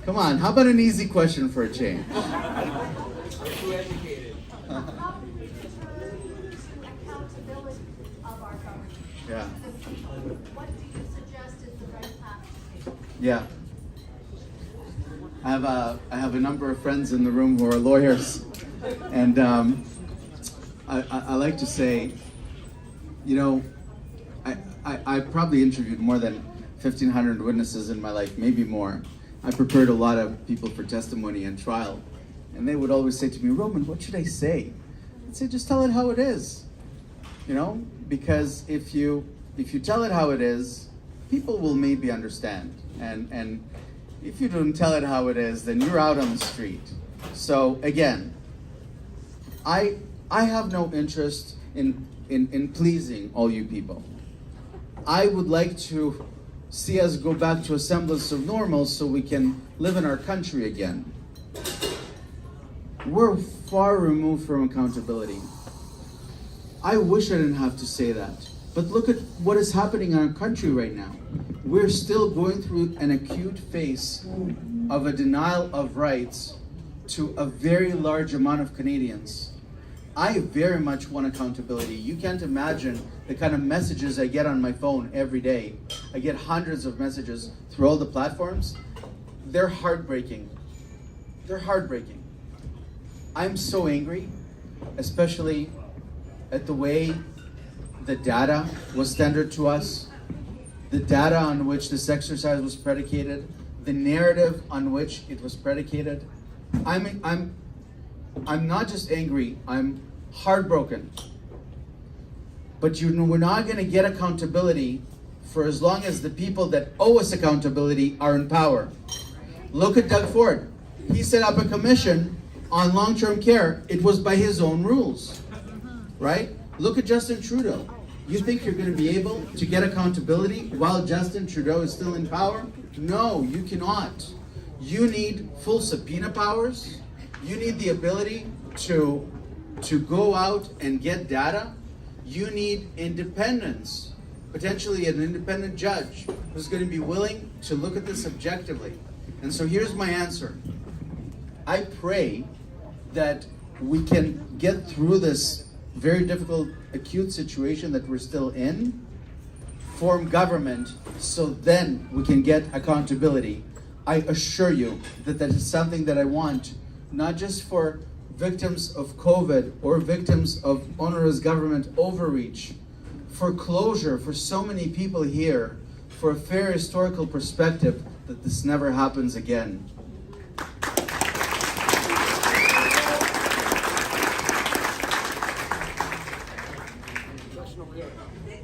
Come on, how about an easy question for a change? Too educated. Accountability of our government. Yeah. What do you suggest is the right path to take? Yeah. I have a number of friends in the room who are lawyers, and I like to say, you know, I probably interviewed more than 1,500 witnesses in my life, maybe more. I prepared a lot of people for testimony and trial, and they would always say to me, Roman, what should I say? I'd say, just tell it how it is, you know, because if you tell it how it is, people will maybe understand, and if you don't tell it how it is, then you're out on the street. So again, I have no interest in pleasing all you people. I would like to see us go back to a semblance of normal so we can live in our country again. We're far removed from accountability. I wish I didn't have to say that, but look at what is happening in our country right now. We're still going through an acute phase of a denial of rights to a very large amount of Canadians. I very much want accountability. You can't imagine the kind of messages I get on my phone every day. I get hundreds of messages through all the platforms. They're heartbreaking. They're heartbreaking. I'm so angry, especially at the way the data was tendered to us, the data on which this exercise was predicated, the narrative on which it was predicated. I'm not just angry, I'm heartbroken. But you know, we're not going to get accountability for as long as the people that owe us accountability are in power. Look at Doug Ford. He set up a commission on long-term care. It was by his own rules, right? Look at Justin Trudeau. You think you're going to be able to get accountability while Justin Trudeau is still in power? No, you cannot. You need full subpoena powers. You need the ability to go out and get data. You need independence, potentially an independent judge who's going to be willing to look at this objectively. And so here's my answer. I pray that we can get through this very difficult, acute situation that we're still in, form government, so then we can get accountability. I assure you that that is something that I want, not just for victims of COVID or victims of onerous government overreach, for closure for so many people here, for a fair historical perspective that this never happens again.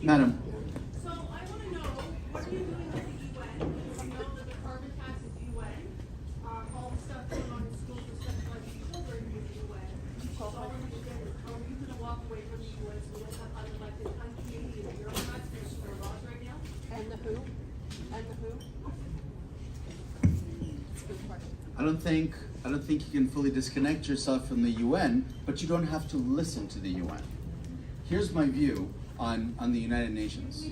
Madam. So I want to know, what are you doing with the UN? You know that the carbon tax is UN. All the stuff going on in schools with sexualized children is UN. So all I understand is, how are you going to walk away from the UN so we don't have unelected, un-Canadian bureaucrats making their laws right now? And the who? And the who? Good question. I don't think you can fully disconnect yourself from the UN, but you don't have to listen to the UN. Here's my view on the United Nations.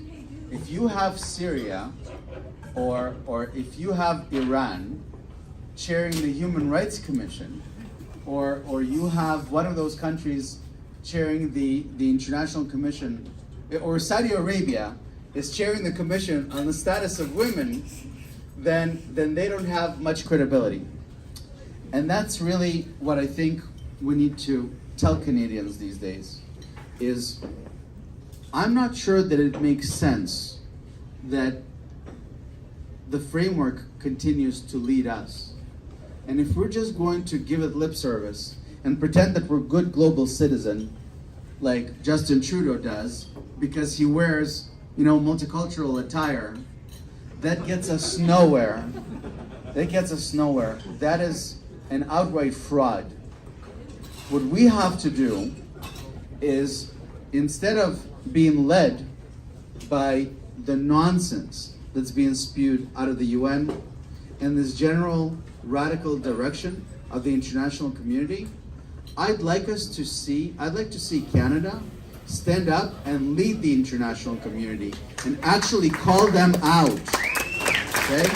If you have Syria or if you have Iran chairing the Human Rights Commission, or you have one of those countries chairing the International Commission, or Saudi Arabia is chairing the Commission on the Status of Women, then they don't have much credibility. And that's really what I think we need to tell Canadians these days, is I'm not sure that it makes sense that the framework continues to lead us. And if we're just going to give it lip service and pretend that we're good global citizen, like Justin Trudeau does, because he wears, multicultural attire, that gets us nowhere. That gets us nowhere. That is an outright fraud. What we have to do is, instead of being led by the nonsense that's being spewed out of the UN and this general radical direction of the international community, I'd like to see Canada stand up and lead the international community and actually call them out. Okay?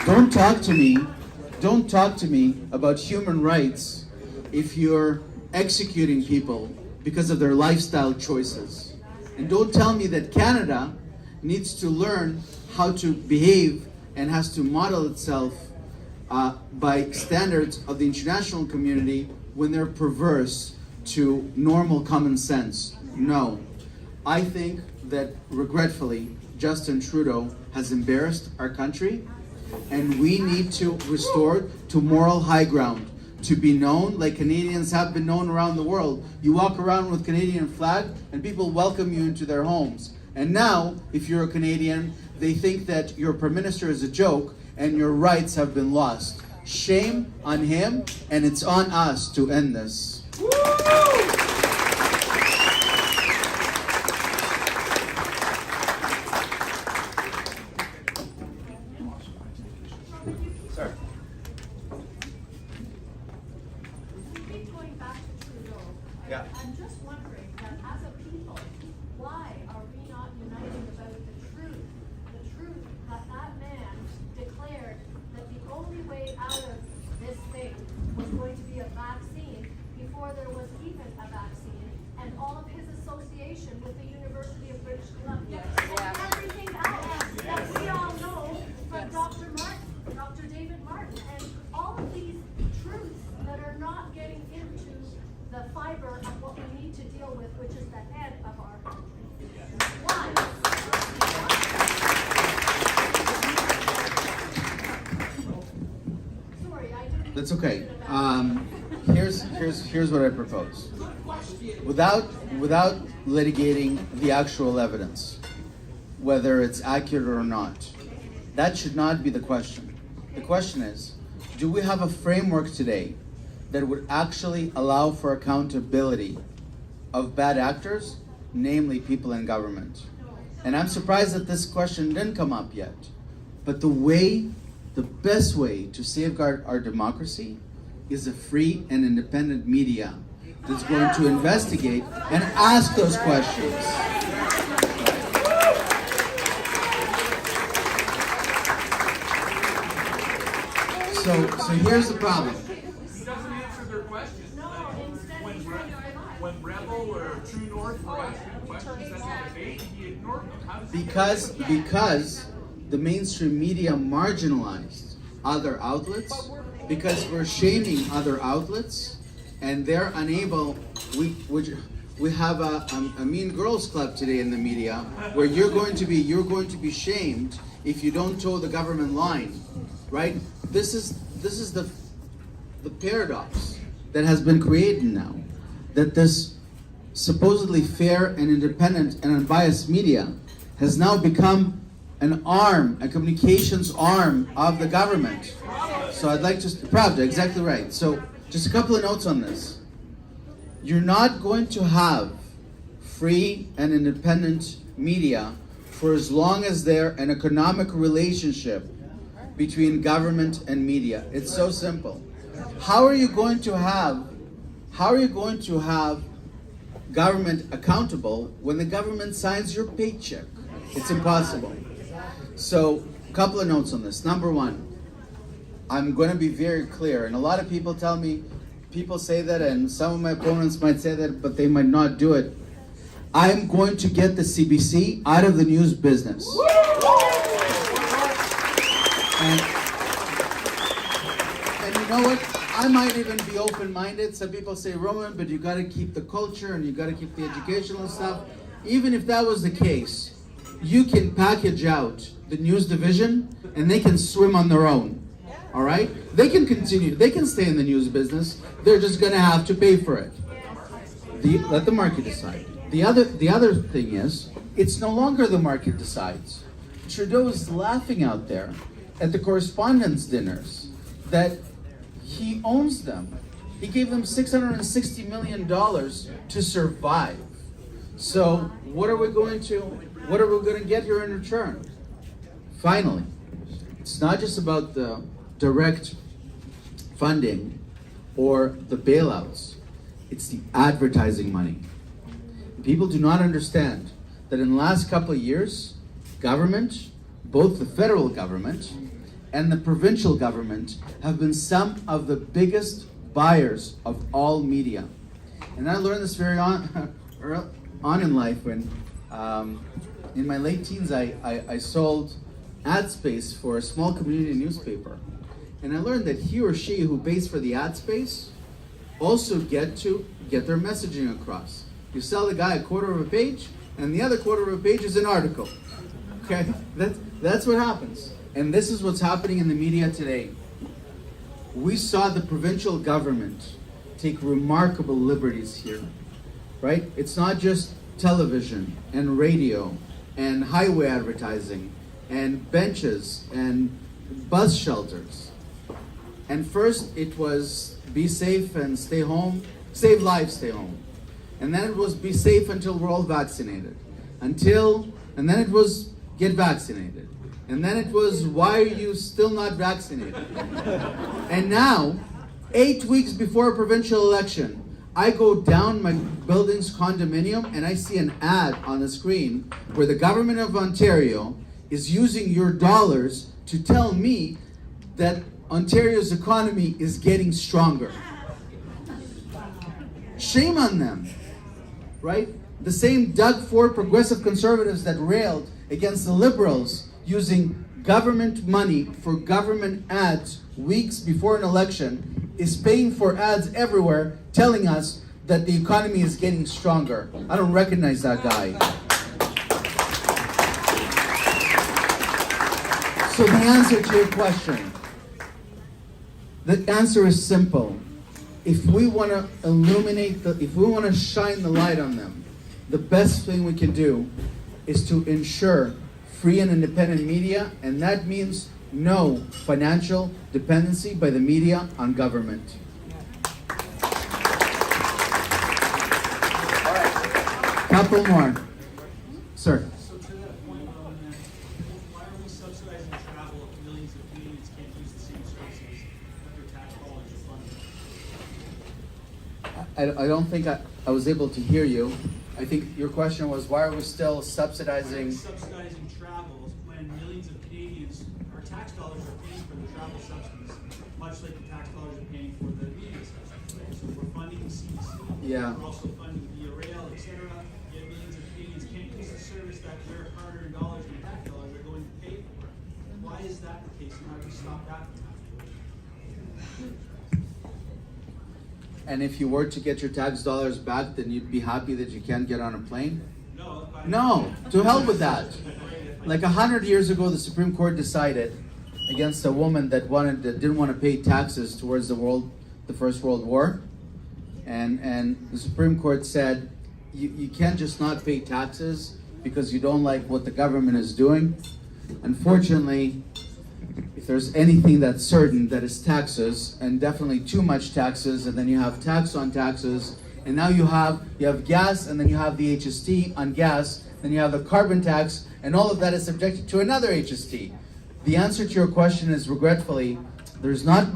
Don't talk to me about human rights if you're executing people because of their lifestyle choices. And don't tell me that Canada needs to learn how to behave and has to model itself by standards of the international community when they're perverse to normal common sense. No. I think that, regretfully, Justin Trudeau has embarrassed our country, and we need to restore to moral high ground, to be known like Canadians have been known around the world. You walk around with Canadian flag and people welcome you into their homes. And now, if you're a Canadian, they think that your Prime Minister is a joke and your rights have been lost. Shame on him, and it's on us to end this. Sir. We keep going back to Trudeau. Yeah. I'm just wondering that as a people, why are we not uniting about the truth? The truth that that man declared that the only way out of this thing was going to be a vaccine before there was even a vaccine, and all of his association with the University of British Columbia, and everything else that we all know from Dr. Martin, Dr. David Martin, and all of these truths that are not getting into the fiber of what we need to deal with, which is the head of our country. Why? Sorry, I didn't. That's okay. Here's what I propose. Without litigating the actual evidence, whether it's accurate or not, that should not be the question. The question is, do we have a framework today that would actually allow for accountability of bad actors, namely people in government. And I'm surprised that this question didn't come up yet. But the best way to safeguard our democracy is a free and independent media that's going to investigate and ask those questions. So here's the problem. He doesn't answer their questions. When Rebel or True North were asking questions at the debate, he ignored them. How does he Because the mainstream media marginalized other outlets, because we're shaming other outlets, and they're unable. We have a Mean Girls Club today in the media, where you're going to be shamed if you don't toe the government line, right? This is the paradox that has been created now, that this supposedly fair and independent and unbiased media has now become an arm, a communications arm of the government. So I'd like to, Pravda, exactly right. So just a couple of notes on this. You're not going to have free and independent media for as long as there's an economic relationship between government and media. It's so simple. How are you going to have government accountable when the government signs your paycheck? It's impossible. So, a couple of notes on this. Number one, I'm going to be very clear, and a lot of people tell me, people say that, and some of my opponents might say that, but they might not do it. I'm going to get the CBC out of the news business. And you know what? I might even be open-minded. Some people say, Roman, but you got to keep the culture and you got to keep the educational stuff. Even if that was the case, you can package out the news division and they can swim on their own. All right? They can continue. They can stay in the news business. They're just going to have to pay for it. Let the market decide. The other thing is, it's no longer the market decides. Trudeau is laughing out there at the correspondence dinners that he owns them. He gave them $660 million to survive. So what are we going to get here in return? Finally, it's not just about the direct funding or the bailouts. It's the advertising money. People do not understand that in the last couple of years, government, both the federal government and the provincial government, have been some of the biggest buyers of all media. And I learned this very on in life when, in my late teens, I sold ad space for a small community newspaper. And I learned that he or she who pays for the ad space also get their messaging across. You sell the guy a quarter of a page, and the other quarter of a page is an article. Okay, that's what happens. And this is what's happening in the media today. We saw the provincial government take remarkable liberties here, right? It's not just television and radio and highway advertising and benches and bus shelters. And first it was be safe and stay home, save lives, stay home. And then it was be safe until we're all vaccinated. And then it was get vaccinated. And then it was, why are you still not vaccinated? And now, 8 weeks before a provincial election, I go down my building's condominium and I see an ad on the screen where the government of Ontario is using your dollars to tell me that Ontario's economy is getting stronger. Shame on them, right? The same Doug Ford progressive conservatives that railed against the Liberals using government money for government ads weeks before an election is paying for ads everywhere telling us that the economy is getting stronger. I don't recognize that guy. So the answer to your question, the answer is simple. If we want to if we want to shine the light on them, the best thing we can do is to ensure free and independent media, and that means no financial dependency by the media on government. Couple more. Sir. So to that point, why are we subsidizing travel if millions of Canadians can't use the same services that their tax dollars are funding? I don't think I was able to hear you. I think your question was, why are we still subsidizing? Subsidizing travel when millions of Canadians, our tax dollars are paying for the travel subsidies, much like the tax dollars are paying for the media subsidies. Right? So we're funding the CDC, Yeah. we're also funding Via Rail, etc. Yet millions of Canadians can't use the service that their hard-earned dollars and tax dollars are going to pay for. Why is that the case, and how do we stop that from happening? And if you were to get your tax dollars back, then you'd be happy that you can't get on a plane? No. No, to hell with that. Like 100 years ago, the Supreme Court decided against a woman that didn't want to pay taxes towards the First World War, and the Supreme Court said you can't just not pay taxes because you don't like what the government is doing. Unfortunately, if there's anything that's certain, that is taxes, and definitely too much taxes, and then you have tax on taxes, and now you have gas, and then you have the HST on gas, then you have the carbon tax, and all of that is subjected to another HST. The answer to your question is, regretfully, there's not,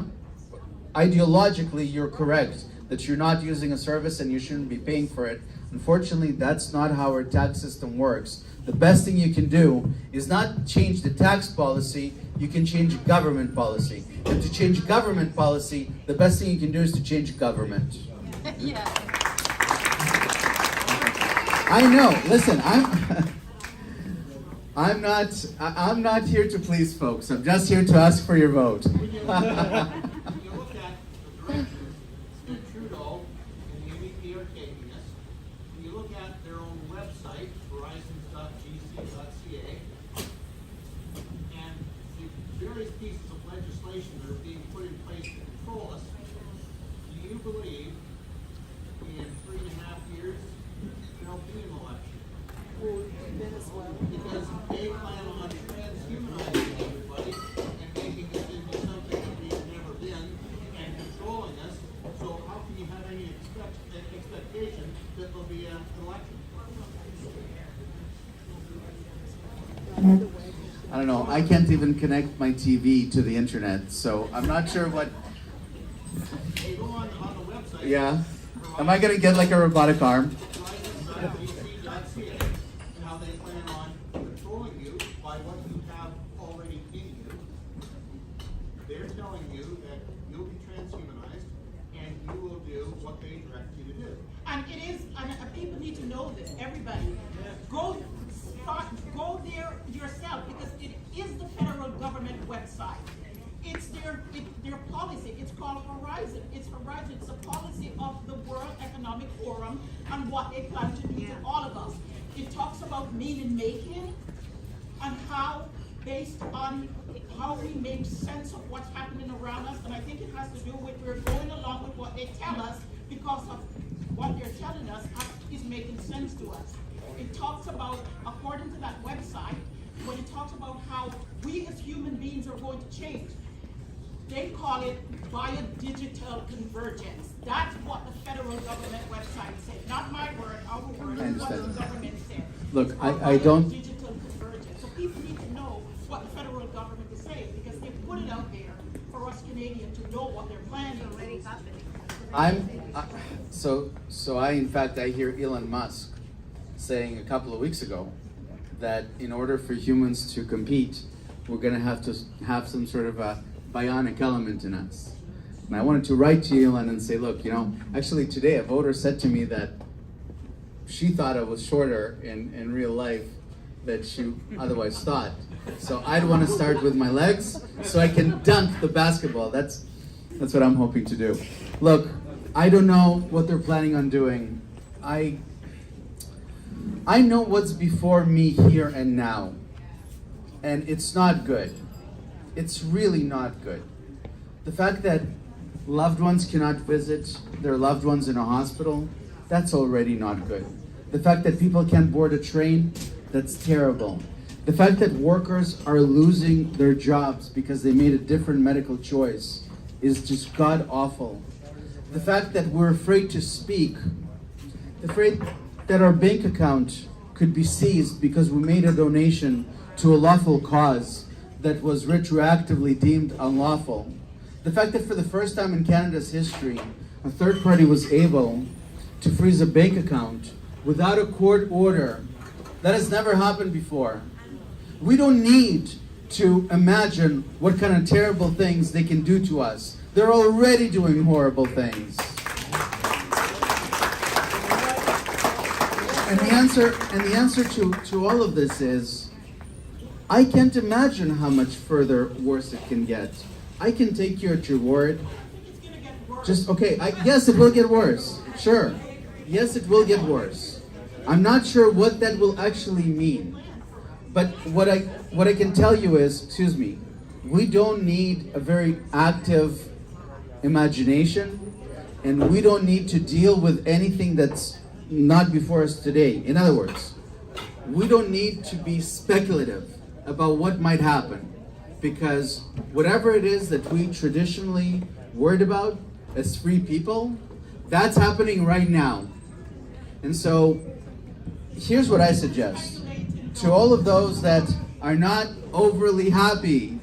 ideologically you're correct, that you're not using a service and you shouldn't be paying for it. Unfortunately, that's not how our tax system works. The best thing you can do is not change the tax policy, you can change government policy. And to change government policy, the best thing you can do is to change government. Yeah. I know, listen, I'm not here to please folks. I'm just here to ask for your vote. When you look at the directions that Trudeau and the UEP are taking us, when you look at their own website, horizons.gc.ca, and the various pieces of legislation that are being put in place to control us, do you believe in 3.5 years there'll be an election? Because they plan on transhumanizing everybody and making us into something that we've never been and controlling us. So how can you have any expectation that there'll be an election? I don't know, I can't even connect my TV to the internet, so I'm not sure what. They go on the website. Yeah. Am I gonna get like a robotic arm? Horizons.gc.ca, and how they plan on controlling you by what you have already in you. They're telling you that you'll be transhumanized and you will do what they direct you to do. And it is, and people need to know this, everybody. Go there yourself, because it is the federal government website. It's their policy. It's called Horizon. It's Horizon. It's a policy of the World Economic Forum and what they plan to do to all of us. It talks about meaning making and how, based on how we make sense of what's happening around us. And I think it has to do with we're going along with what they tell us because of what they're telling us is making sense to us. It talks about, according to that website, when it talks about how we as human beings are going to change, they call it bio-digital convergence. That's what the federal government website said. Not my word, our word, I it's what the understand. government said. Look, It's called I don't. bio-digital convergence. So people need to know what the federal government is saying, because they put it out there for us Canadians to know what they're planning. So I in fact I hear Elon Musk saying a couple of weeks ago that in order for humans to compete, we're going to have some sort of a bionic element in us. And I wanted to write to Elon and say, look, actually today a voter said to me that she thought I was shorter in real life than she otherwise thought. So I'd want to start with my legs so I can dunk the basketball. That's what I'm hoping to do. Look, I don't know what they're planning on doing. I know what's before me here and now, and it's not good. It's really not good. The fact that loved ones cannot visit their loved ones in a hospital, that's already not good. The fact that people can't board a train, that's terrible. The fact that workers are losing their jobs because they made a different medical choice is just god awful. The fact that we're afraid to speak, afraid that our bank account could be seized because we made a donation to a lawful cause that was retroactively deemed unlawful. The fact that for the first time in Canada's history, a third party was able to freeze a bank account without a court order, that has never happened before. We don't need to imagine what kind of terrible things they can do to us. They're already doing horrible things. And the answer to all of this is, I can't imagine how much further worse it can get. I can take you at your word. Just, okay, yes, it will get worse. Sure. Yes, it will get worse. I'm not sure what that will actually mean. But what I can tell you is, excuse me, we don't need a very active imagination, and we don't need to deal with anything that's not before us today. In other words, we don't need to be speculative about what might happen, because whatever it is that we traditionally worried about as free people, that's happening right now. And so here's what I suggest to all of those that are not overly happy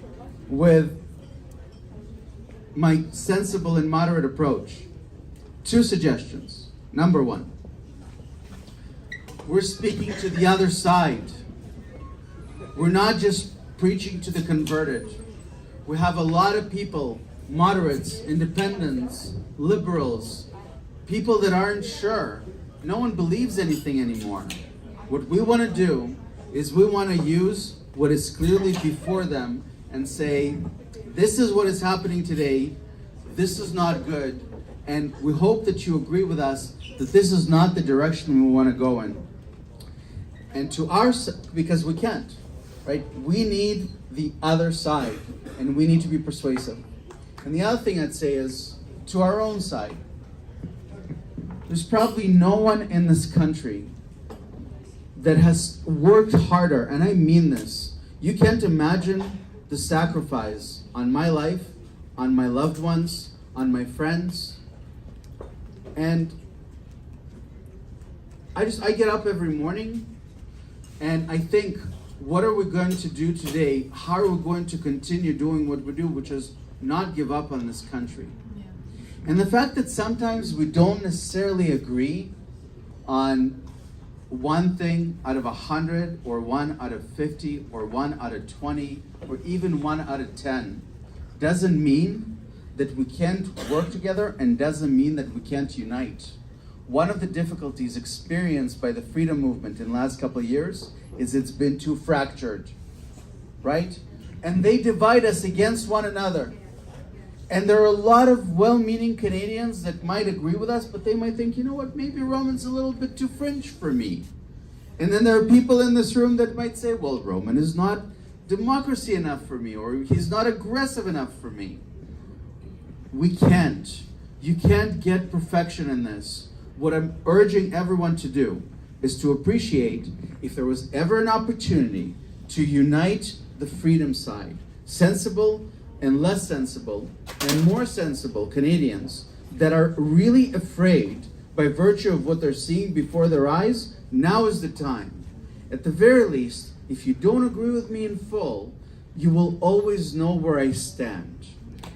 with my sensible and moderate approach. 2 suggestions. Number 1, we're speaking to the other side. We're not just preaching to the converted. We have a lot of people, moderates, independents, liberals, people that aren't sure. No one believes anything anymore. What we want to do is we want to use what is clearly before them and say, this is what is happening today, this is not good, and we hope that you agree with us that this is not the direction we want to go in. And to our, because we can't, right? We need the other side, and we need to be persuasive. And the other thing I'd say is, to our own side, there's probably no one in this country that has worked harder, and I mean this. You can't imagine the sacrifice on my life, on my loved ones, on my friends. And I get up every morning and I think, what are we going to do today? How are we going to continue doing what we do, which is not give up on this country? Yeah. And the fact that sometimes we don't necessarily agree on one thing out of 100, or 1 out of 50, or 1 out of 20, or even 1 out of 10, doesn't mean that we can't work together, and doesn't mean that we can't unite. One of the difficulties experienced by the freedom movement in the last couple of years is it's been too fractured, right? And they divide us against one another. And there are a lot of well-meaning Canadians that might agree with us, but they might think, you know what, maybe Roman's a little bit too fringe for me. And then there are people in this room that might say, well, Roman is not democracy enough for me, or he's not aggressive enough for me. We can't. You can't get perfection in this. What I'm urging everyone to do is to appreciate, if there was ever an opportunity to unite the freedom side, sensible and less sensible and more sensible Canadians that are really afraid by virtue of what they're seeing before their eyes, now is the time. At the very least, if you don't agree with me in full, you will always know where I stand.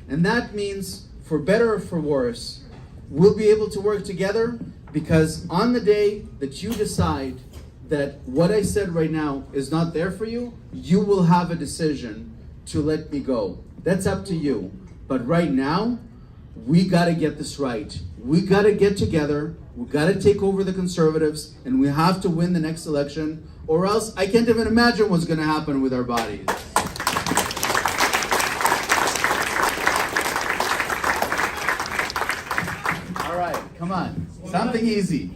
And that means, for better or for worse, we'll be able to work together, because on the day that you decide that what I said right now is not there for you, you will have a decision to let me go. That's up to you. But right now, we got to get this right. We got to get together. We got to take over the Conservatives, and we have to win the next election, or else I can't even imagine what's going to happen with our bodies. All right, come on. Something easy.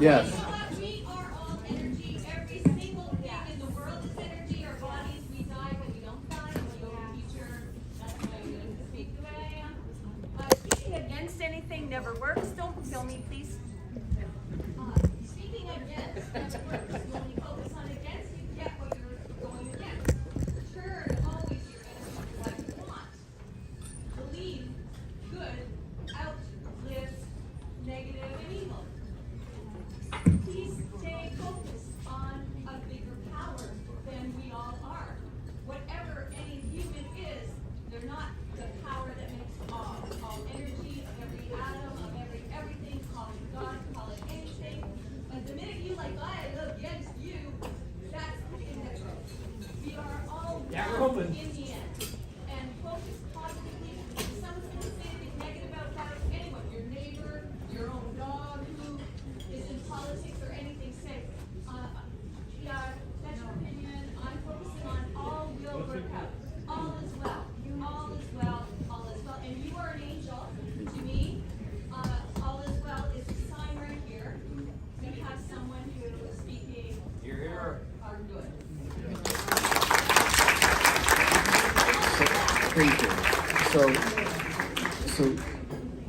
Yes. We are all energy. Every single thing in the world is energy. Our bodies, we die, but we don't die. We go in the future. That's why I'm going to speak the way I am. Speaking against anything never works. Don't kill me, please. Speaking against never works. When you focus on against, you get what you're going against. Turn always your energy to what you want. Believe good outlives negative and evil. Peace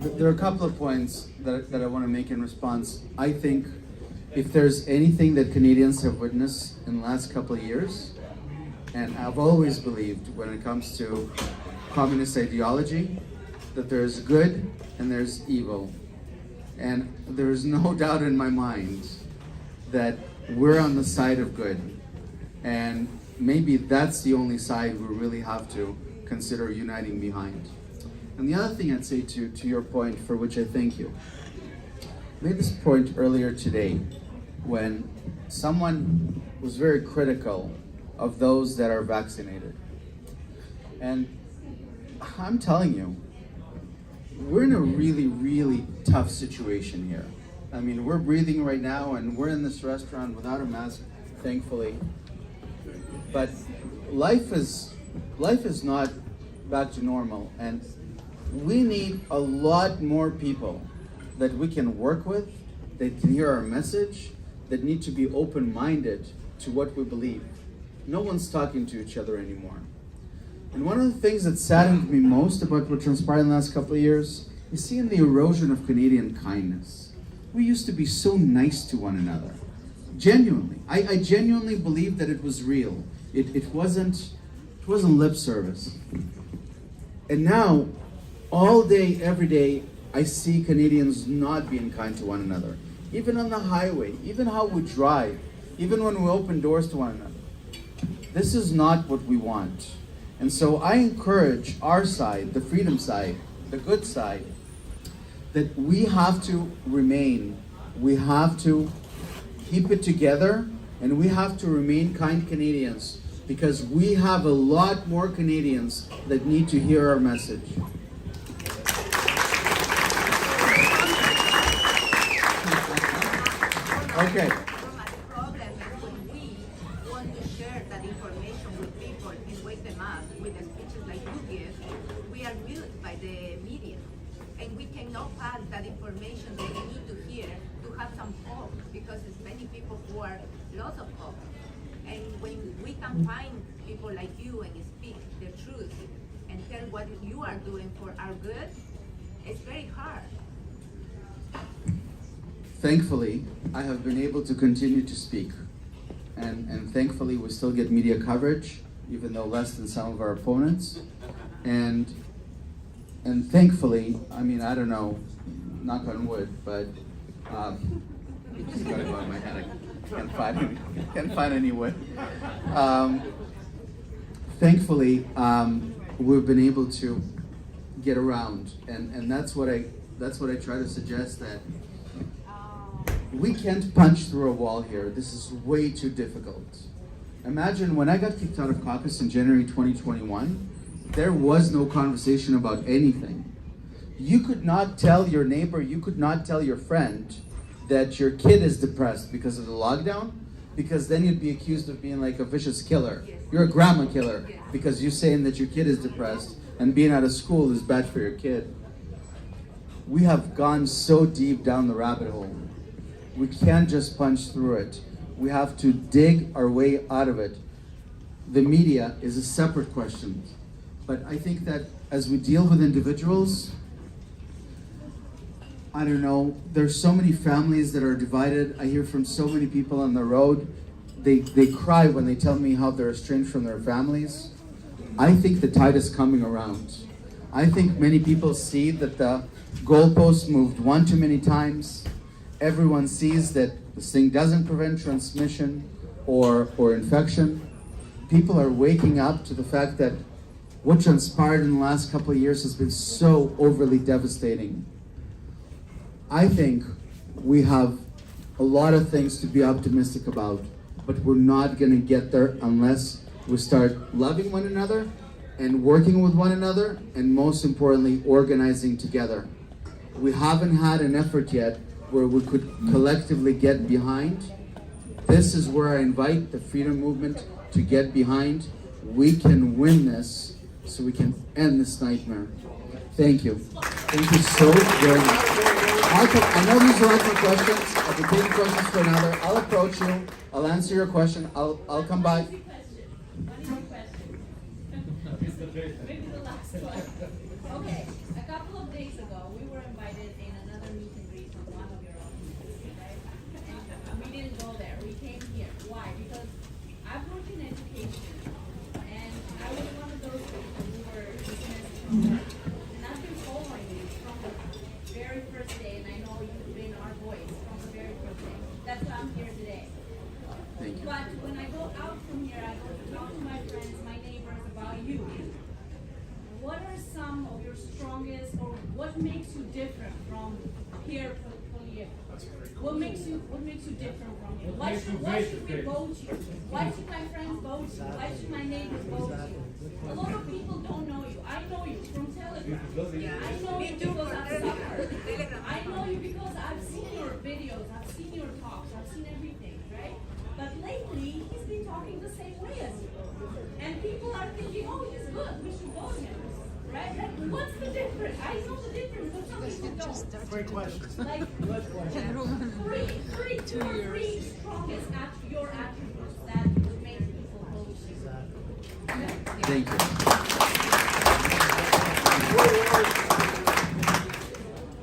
there are a couple of points that I want to make in response. I think if there's anything that Canadians have witnessed in the last couple of years, and I've always believed when it comes to communist ideology, that there's good and there's evil. And there's no doubt in my mind that we're on the side of good. And maybe that's the only side we really have to consider uniting behind. And the other thing I'd say to your point, for which I thank you, I made this point earlier today when someone was very critical of those that are vaccinated. And I'm telling you, we're in a really, really tough situation here. I mean, we're breathing right now and we're in this restaurant without a mask, thankfully. But life is not back to normal, and we need a lot more people that we can work with, that can hear our message, that need to be open-minded to what we believe. No one's talking to each other anymore. And one of the things that saddened me most about what transpired in the last couple of years is seeing the erosion of Canadian kindness. We used to be so nice to one another. Genuinely. I genuinely believed that it was real. It wasn't lip service. And now, all day, every day, I see Canadians not being kind to one another. Even on the highway, even how we drive, even when we open doors to one another. This is not what we want. And so I encourage our side, the freedom side, the good side, that we have to remain, we have to keep it together, and we have to remain kind Canadians, because we have a lot more Canadians that need to hear our message. Okay. The problem is when we want to share that information with people and wake them up with the speeches like you give, we are muted by the media. And we cannot pass that information that they need to hear to have some hope, because there's many people who are lost of hope. And when we can find people like you and speak the truth and tell what you are doing for our good, it's very hard. Thankfully, I have been able to continue to speak. And thankfully, we still get media coverage, even though less than some of our opponents. And thankfully, I mean, I don't know, knock on wood, but just gotta go in my head. I can't find any wood. Thankfully, we've been able to get around, and that's what I try to suggest, that we can't punch through a wall here. This is way too difficult. Imagine when I got kicked out of caucus in January 2021, there was no conversation about anything. You could not tell your neighbor, you could not tell your friend that your kid is depressed because of the lockdown, because then you'd be accused of being like a vicious killer. You're a grandma killer because you're saying that your kid is depressed and being out of school is bad for your kid. We have gone so deep down the rabbit hole. We can't just punch through it. We have to dig our way out of it. The media is a separate question. But I think that as we deal with individuals, I don't know, there's so many families that are divided. I hear from so many people on the road. They cry when they tell me how they're estranged from their families. I think the tide is coming around. I think many people see that the goalposts moved one too many times. Everyone sees that this thing doesn't prevent transmission or infection. People are waking up to the fact that what transpired in the last couple of years has been so overly devastating. I think we have a lot of things to be optimistic about, but we're not going to get there unless we start loving one another and working with one another, and most importantly, organizing together. We haven't had an effort yet where we could collectively get behind. This is where I invite the freedom movement to get behind. We can win this so we can end this nightmare. Thank you. Thank you so very much. I know these are all my questions. I'll be taking questions for another. I'll approach you. I'll answer your question. I'll come by. Maybe the last one. what makes you different from Pierre Polier? What makes you different from him? Why should we vote you? Why should my friends vote you? Why should my neighbors vote you? A lot of people don't know you. I know you from Telegram. I know you because I've suffered. I know you because I've seen your videos, I've seen your talks, I've seen everything, right? But lately, he's been talking the same way as you. And people are thinking, oh, he's good, we should vote him. Right? Like, what's the difference? I know the difference, but some people don't. Great question. Like, two or three strongest your attributes that would make people vote you. Thank you.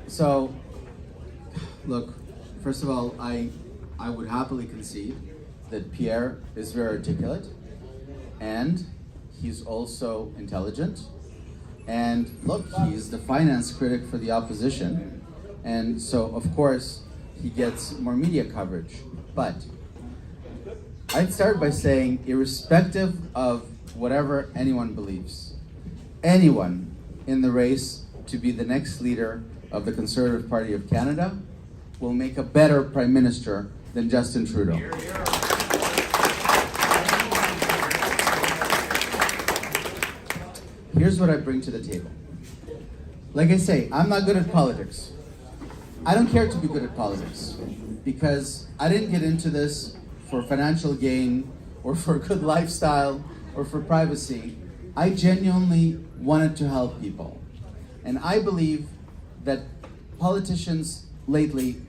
So, look, first of all, I would happily concede that Pierre is very articulate, and he's also intelligent. And look, he's the finance critic for the opposition, and so of course he gets more media coverage. But I'd start by saying, irrespective of whatever anyone believes, anyone in the race to be the next leader of the Conservative Party of Canada will make a better Prime Minister than Justin Trudeau. Here's what I bring to the table. Like I say, I'm not good at politics. I don't care to be good at politics because I didn't get into this for financial gain or for a good lifestyle or for privacy. I genuinely wanted to help people. And I believe that politicians lately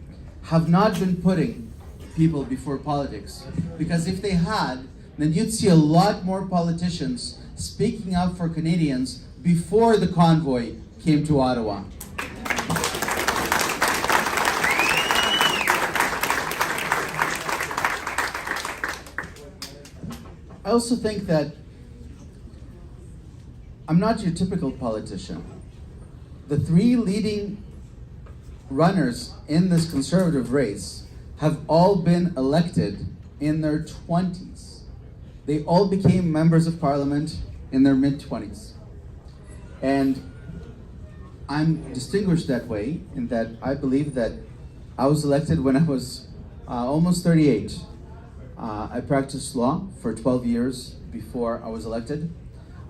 have not been putting people before politics, because if they had, then you'd see a lot more politicians speaking up for Canadians before the convoy came to Ottawa. I also think that I'm not your typical politician. The three leading runners in this Conservative race have all been elected in their 20s. They all became members of Parliament in their mid-20s. And I'm distinguished that way in that I believe that I was elected when I was almost 38. I practiced law for 12 years before I was elected.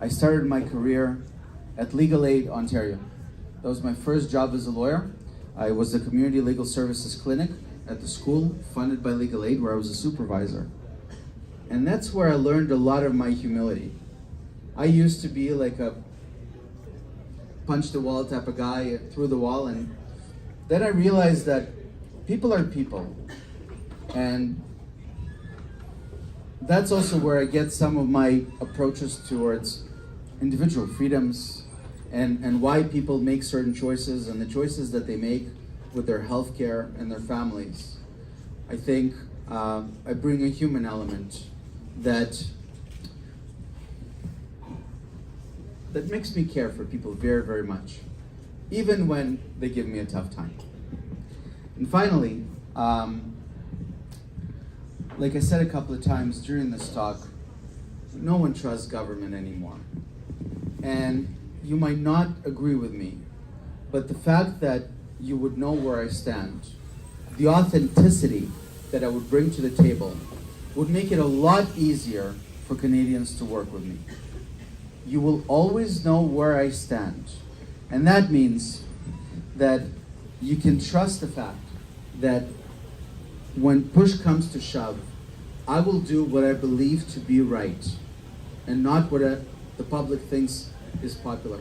I started my career at Legal Aid Ontario. That was my first job as a lawyer. I was the Community Legal Services Clinic at the school funded by Legal Aid, where I was a supervisor. And that's where I learned a lot of my humility. I used to be like a punch the wall type of guy through the wall, and then I realized that people are people. And that's also where I get some of my approaches towards individual freedoms and why people make certain choices and the choices that they make with their healthcare and their families. I think I bring a human element that makes me care for people very, very much, even when they give me a tough time. And finally, like I said a couple of times during this talk, no one trusts government anymore. And you might not agree with me, but the fact that you would know where I stand, the authenticity that I would bring to the table, would make it a lot easier for Canadians to work with me. You will always know where I stand. And that means that you can trust the fact that when push comes to shove, I will do what I believe to be right and not what the public thinks is popular.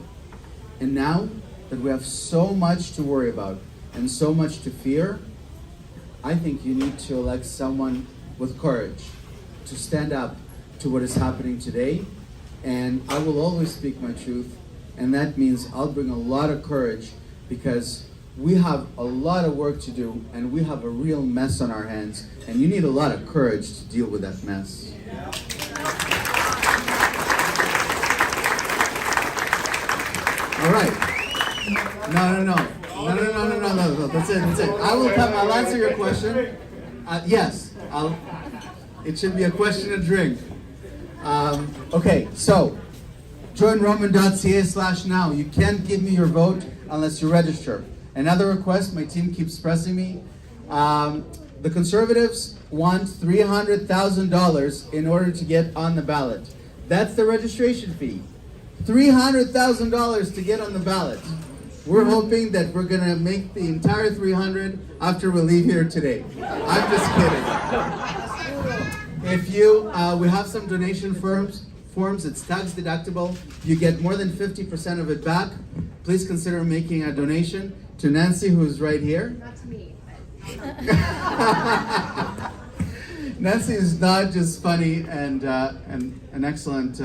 And now that we have so much to worry about and so much to fear, I think you need to elect someone with courage to stand up to what is happening today. And I will always speak my truth, and that means I'll bring a lot of courage, because we have a lot of work to do and we have a real mess on our hands, and you need a lot of courage to deal with that mess. All right. No. That's it. I'll answer your question. Yes, it should be a question and drink. Okay, so join roman.ca/now. You can't give me your vote unless you register. Another request, my team keeps pressing me. The Conservatives want $300,000 in order to get on the ballot. That's the registration fee. $300,000 to get on the ballot. We're hoping that we're gonna make the entire 300 after we leave here today. I'm just kidding. If you, we have some donation forms, it's tax deductible. You get more than 50% of it back. Please consider making a donation to Nancy, who's right here. Not to me, Nancy is not just funny and an excellent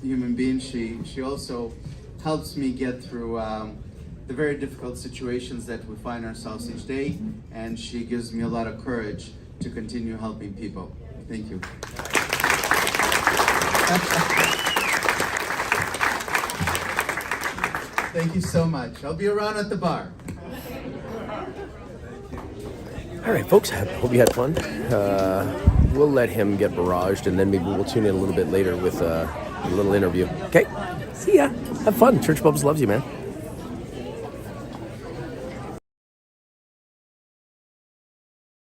human being. She also helps me get through the very difficult situations that we find ourselves each day, and she gives me a lot of courage to continue helping people. Thank you. Thank you so much. I'll be around at the bar. All right, folks, I hope you had fun. We'll let him get barraged, and then maybe we'll tune in a little bit later with a little interview. Okay? See ya. Have fun. Church Bubbles loves you, man.